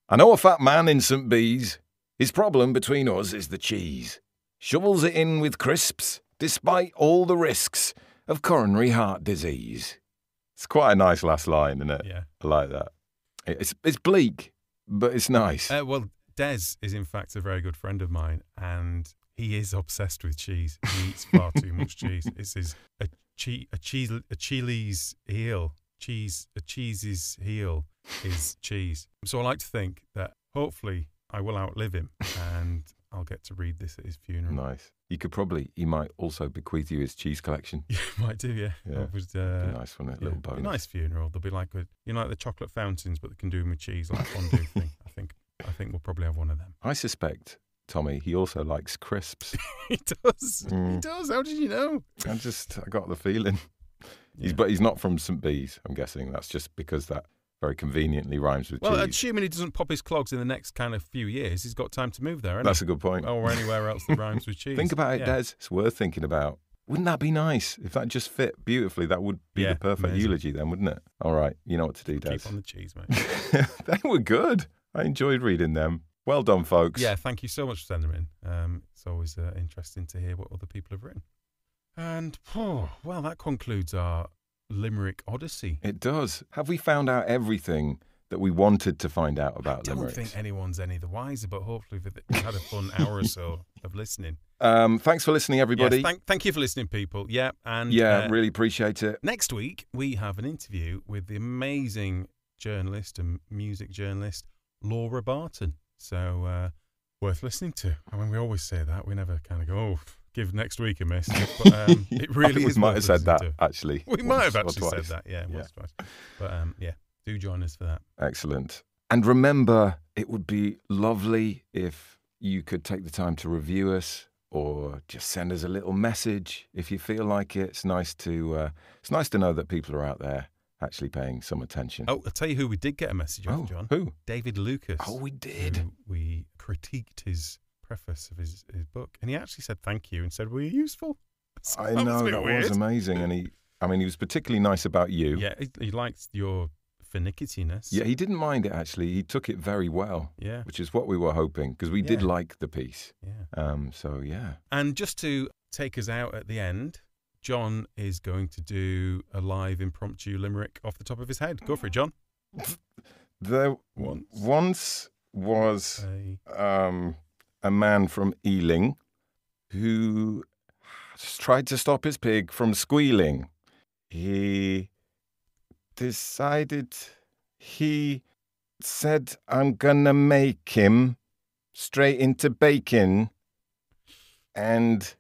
I know a fat man in St. Bees. His problem between us is the cheese. Shovels it in with crisps, despite all the risks of coronary heart disease. It's quite a nice last line, isn't it? Yeah. I like that. It's bleak, but it's nice. Well, Des is in fact a very good friend of mine, and he is obsessed with cheese. He eats far too much cheese. It's a cheese's heel. A cheese's heel is cheese. So I like to think that hopefully I will outlive him, and I'll get to read this at his funeral. Nice. He might also bequeath you his cheese collection. Yeah, might do, yeah. Yeah. Would, be nice, wouldn't it? Yeah, Little bonus. Be a nice funeral. There'll be like the chocolate fountains, but they can do them with cheese, like a fondue thing. I think we'll probably have one of them. I suspect, Tommy, he also likes crisps. He does. He does. How did you know? I got the feeling. Yeah. But he's not from St. Bees, I'm guessing. That's just because that very conveniently rhymes with cheese. Well, assuming he doesn't pop his clogs in the next kind of few years, he's got time to move there, hasn't That's he? a good point. Or anywhere else that rhymes with cheese. Think about it, Des. It's worth thinking about. Wouldn't that be nice? If that just fit beautifully, that would be the perfect eulogy then, wouldn't it? All right, you know what to do, Des. Keep on the cheese, mate. They were good. I enjoyed reading them. Well done, folks. Yeah, thank you so much for sending them in. It's always interesting to hear what other people have written. And, well, that concludes our Limerick Odyssey. It does. Have we found out everything that we wanted to find out about limericks? I don't think anyone's any the wiser, but hopefully we've had a fun hour or so of listening. Thanks for listening, everybody. Yes, thank you for listening, people. Yeah, and really appreciate it. Next week, we have an interview with the amazing journalist and music journalist, Laura Barton. So, worth listening to. I mean, we always say that. We never kind of go, give next week a miss. But it really is. We might have said that, actually. We might have actually said that, yeah. Twice. But, do join us for that. Excellent. And remember, it would be lovely if you could take the time to review us or just send us a little message if you feel like it. It's nice to know that people are out there actually paying some attention. Oh, I'll tell you who we did get a message off, John. Who? David Lucas. Oh, we did. We critiqued his preface of his book, and he actually said thank you and said, were you useful? So I know, that was amazing. And he was particularly nice about you. Yeah, he liked your finicityness. Yeah, he didn't mind it, actually. He took it very well. Yeah. Which is what we were hoping, because we did like the piece. Yeah. So, yeah. And just to take us out at the end, John is going to do a live impromptu limerick off the top of his head. Go for it, John. There once was a man from Ealing who tried to stop his pig from squealing. He said, I'm gonna make him straight into bacon, and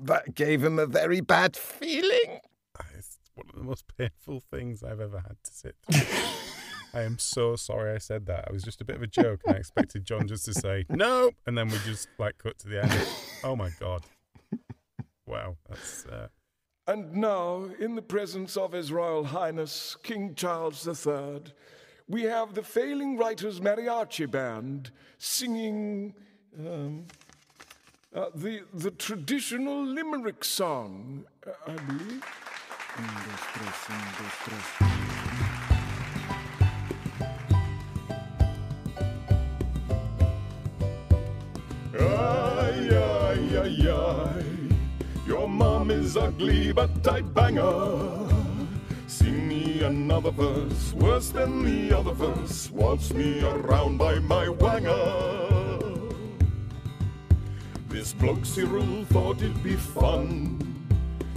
that gave him a very bad feeling. It's one of the most painful things I've ever had to sit through. I am so sorry I said that. It was just a bit of a joke, and I expected John just to say, no, and then we just cut to the end. Oh, my God. Wow, that's... And now, in the presence of His Royal Highness, King Charles III, we have the Failing Writers Mariachi Band singing the traditional Limerick song, I believe. Ay, ay, ay, ay. Your mom is ugly, but I bang her. Sing me another verse, worse than the other verse. Waltz me around by my wanger. This bloke Cyril thought it'd be fun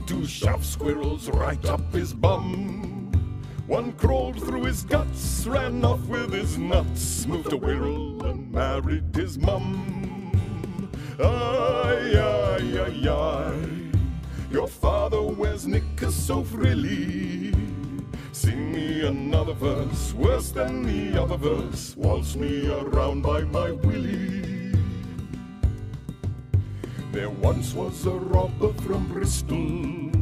to shove squirrels right up his bum. One crawled through his guts, ran off with his nuts, moved to Wirral and married his mum. Ay, ay, ay, ay. Your father wears knickers so frilly. Sing me another verse, worse than the other verse. Waltz me around by my willy. There once was a robber from Bristol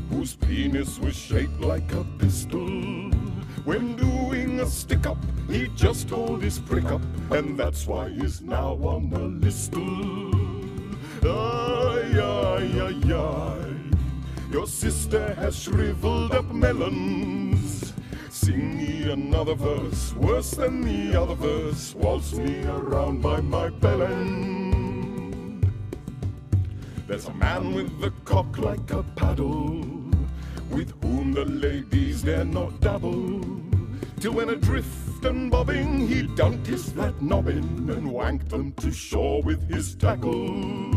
whose penis was shaped like a pistol. When doing a stick-up, he just told his prick up, and that's why he's now on the list. Ay, ay, ay, ay. Your sister has shriveled up melons. Sing me another verse, worse than the other verse. Waltz me around by my bellend. There's a man with a cock like a paddle, with whom the ladies dare not dabble. Till when adrift and bobbing, he dunked his flat nobbin and wanked them to shore with his tackle.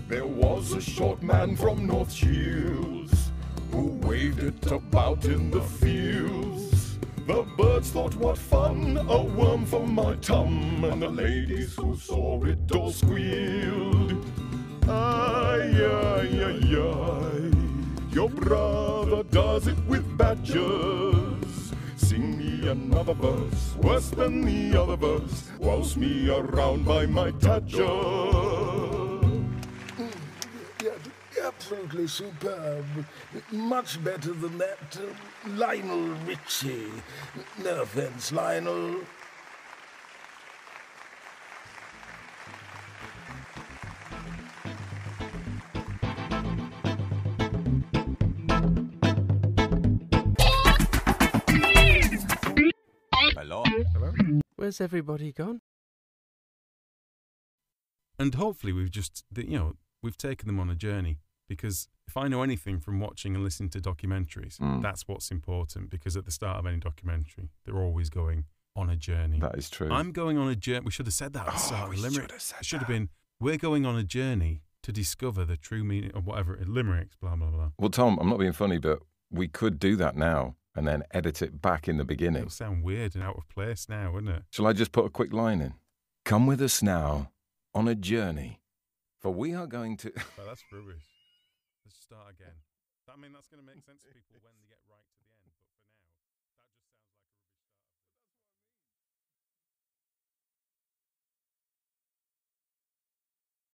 There was a short man from North Shields who waved it about in the fields. The birds thought, what fun, a worm for my tum, and the ladies who saw it all squealed. Ay, ay, ay, ay, your brother does it with badgers. Sing me another verse, worse than the other verse. Waltz me around by my tadger. Absolutely superb. Much better than that Lionel Richie. No offense, Lionel. Hello? Where's everybody gone? And hopefully we've just, we've taken them on a journey, because if I know anything from watching and listening to documentaries, that's what's important, because at the start of any documentary, they're always going on a journey. That is true. I'm going on a journey. We should have said that at the start of the limerick. It should have been, we're going on a journey to discover the true meaning of whatever, limericks, blah, blah, blah. Well, Tom, I'm not being funny, but we could do that now and then edit it back in the beginning. It'll sound weird and out of place now, wouldn't it? Shall I just put a quick line in? Come with us now on a journey, for we are going to... Well, that's rubbish. Let's start again. That's going to make sense to people when they get right.